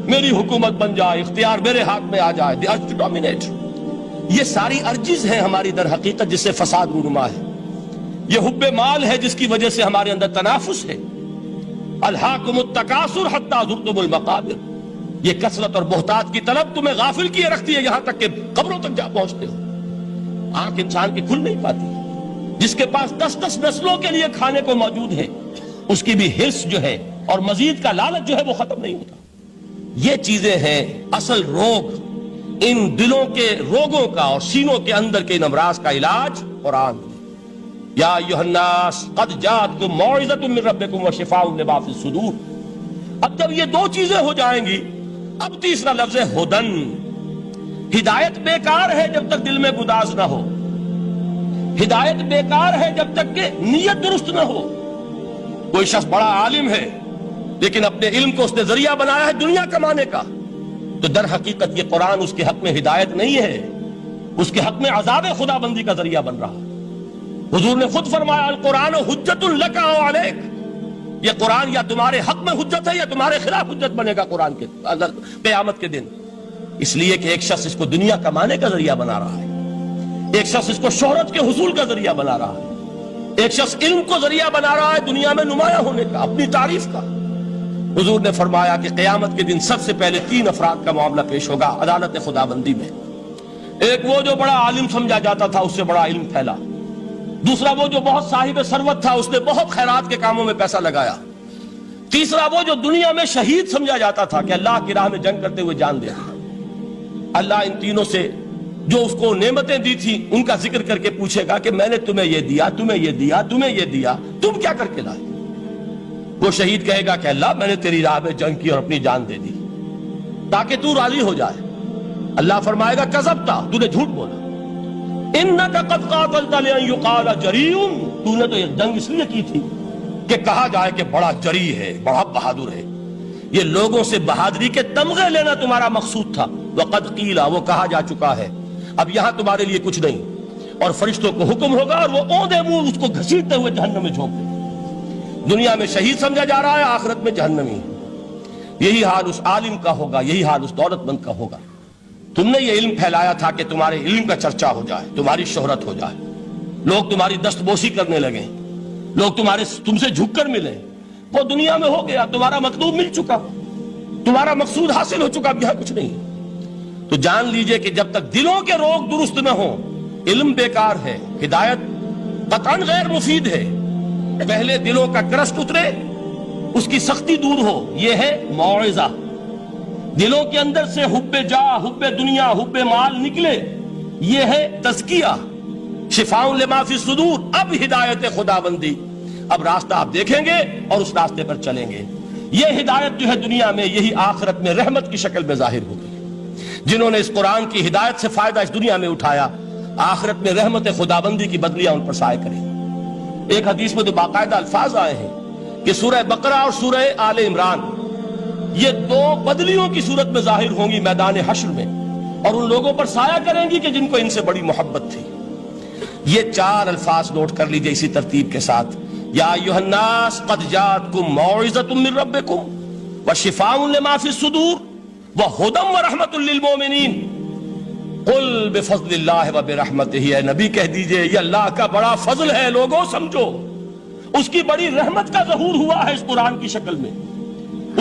میری حکومت بن جائے، اختیار میرے ہاتھ میں آ جائے، دی ارج ٹو ڈومینیٹ، یہ ساری ارجز ہیں ہماری در حقیقت جس سے فساد رونما ہے۔ یہ حب مال ہے جس کی وجہ سے ہمارے اندر تنافس ہے۔ الہاکم التکاثر حتی زرتم المقابر، یہ کثرت اور بہتات کی طلب تمہیں غافل کیے رکھتی ہے یہاں تک کہ قبروں تک جا پہنچتے ہو، آنکھ انسان کی کھل نہیں پاتی۔ جس کے پاس 10 نسلوں کے لیے کھانے کو موجود ہے، اس کی بھی حرص جو ہے اور مزید کا لالچ جو ہے وہ ختم نہیں ہوتا۔ یہ چیزیں ہیں اصل روگ، ان دلوں کے روگوں کا اور سینوں کے اندر کے ان امراض کا علاج قرآن۔ یا ایھا الناس قد جاءتکم موعظۃ من ربکم وشفاء لما فی الصدور۔ اب جب یہ دو چیزیں ہو جائیں گی، اب تیسرا لفظ ہے ہدن۔ ہدایت بیکار ہے جب تک دل میں گداز نہ ہو، ہدایت بیکار ہے جب تک کہ نیت درست نہ ہو۔ کوئی شخص بڑا عالم ہے لیکن اپنے علم کو اس نے ذریعہ بنایا ہے دنیا کمانے کا، تو در حقیقت یہ قرآن اس کے حق میں ہدایت نہیں ہے، اس کے حق میں عذاب خدا بندی کا ذریعہ بن رہا ہے۔ حضور نے خود فرمایا القرآن حجت لک او علیک، یہ قرآن یا تمہارے حق میں حجت ہے یا تمہارے خلاف حجت بنے گا قرآن کے قیامت کے دن۔ اس لیے کہ ایک شخص اس کو دنیا کمانے کا ذریعہ بنا رہا ہے، ایک شخص اس کو شہرت کے حصول کا ذریعہ بنا رہا ہے، ایک شخص علم کو ذریعہ بنا رہا ہے دنیا میں نمایاں ہونے کا، اپنی تعریف کا۔ حضور نے فرمایا کہ قیامت کے دن سب سے پہلے 3 افراد کا معاملہ پیش ہوگا عدالت خدا بندی میں۔ ایک وہ جو بڑا عالم سمجھا جاتا تھا، اس سے بڑا علم پھیلا۔ دوسرا وہ جو بہت صاحب ثروت تھا، اس نے بہت خیرات کے کاموں میں پیسہ لگایا۔ تیسرا وہ جو دنیا میں شہید سمجھا جاتا تھا کہ اللہ کی راہ میں جنگ کرتے ہوئے جان دیا۔ اللہ ان تینوں سے جو اس کو نعمتیں دی تھی ان کا ذکر کر کے پوچھے گا کہ میں نے تمہیں یہ دیا، تمہیں یہ دیا، تمہیں یہ دیا، تم کیا کر کے لائے؟ وہ شہید کہے گا کہ اللہ میں نے تیری راہ میں جنگ کی اور اپنی جان دے دی تاکہ تو راضی ہو جائے۔ اللہ فرمائے گا کذبتا، تو نے جھوٹ بولا، انک قد قاتلت لئن یقال جریء، تو نے تو یہ جنگ اس لیے کی تھی کہ کہا جائے کہ بڑا جری ہے، بڑا بہادر ہے۔ یہ لوگوں سے بہادری کے تمغے لینا تمہارا مقصود تھا۔ وقد قیل، وہ کہا جا چکا ہے، اب یہاں تمہارے لیے کچھ نہیں۔ اور فرشتوں کو حکم ہوگا اور وہ اوندے منہ اس کو گھسیٹتے ہوئے جہنم میں جھونک دیں گے۔ دنیا میں شہید سمجھا جا رہا ہے، آخرت میں جہنمی ہے۔ یہی حال اس عالم کا ہوگا، یہی حال اس دولت مند کا ہوگا۔ تم نے یہ علم پھیلایا تھا کہ تمہارے علم کا چرچا ہو جائے، تمہاری شہرت ہو جائے، لوگ تمہاری دستبوسی کرنے لگیں، لوگ تم سے جھک کر ملیں۔ وہ دنیا میں ہو گیا، تمہارا مطلوب مل چکا، تمہارا مقصود حاصل ہو چکا، اب یہاں کچھ نہیں۔ تو جان لیجئے کہ جب تک دلوں کے روگ درست نہ ہوں، علم بیکار ہے، ہدایت قطعاً غیر مفید ہے۔ پہلے دلوں کا کرشٹ اترے، اس کی سختی دور ہو، یہ ہے موعظہ۔ دلوں کے اندر سے حب جاہ، حب دنیا، حب مال نکلے، یہ ہے تزکیہ۔ شفاء لما فی الصدور، اب ہدایت خدا بندی، اب راستہ آپ دیکھیں گے اور اس راستے پر چلیں گے۔ یہ ہدایت جو ہے دنیا میں، یہی آخرت میں رحمت کی شکل میں ظاہر ہوگی۔ جنہوں نے اس قرآن کی ہدایت سے فائدہ اس دنیا میں اٹھایا، آخرت میں رحمت خدا بندی کی بدلیاں ان پر سائے کریں۔ ایک حدیث میں تو باقاعدہ الفاظ آئے ہیں کہ سورہ بقرہ اور سورہ آل عمران یہ 2 بدلیوں کی صورت میں ظاہر ہوں گی میدان حشر میں، اور ان لوگوں پر سایہ کریں گی کہ جن کو ان سے بڑی محبت تھی۔ یہ 4 الفاظ نوٹ کر لیجئے اسی ترتیب کے ساتھ۔ یا ایھا الناس قد جاءتکم موعظۃ من ربکم وشفاء لما فی الصدور وہدی ورحمۃ للمؤمنین۔ قل بفضل اللہ وبرحمتہ، اے نبی کہہ دیجئے یہ اللہ کا بڑا فضل ہے، لوگوں سمجھو، اس کی بڑی رحمت کا ظہور ہوا ہے اس قرآن کی شکل میں۔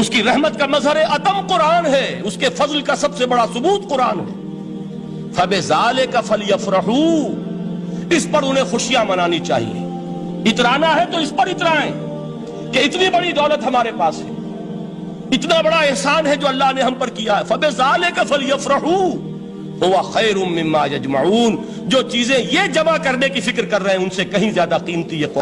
اس کی رحمت کا مظہر عدم قرآن ہے، اس کے فضل کا سب سے بڑا ثبوت قرآن ہے۔ فبذالک فلیفرحوا، اس پر انہیں خوشیاں منانی چاہیے۔ اترانا ہے تو اس پر اترائیں کہ اتنی بڑی دولت ہمارے پاس ہے، اتنا بڑا احسان ہے جو اللہ نے ہم پر کیا ہے۔ فبذالک فلیفرحوا هو خیر مما یجمعون، جو چیزیں یہ جمع کرنے کی فکر کر رہے ہیں ان سے کہیں زیادہ قیمتی یہ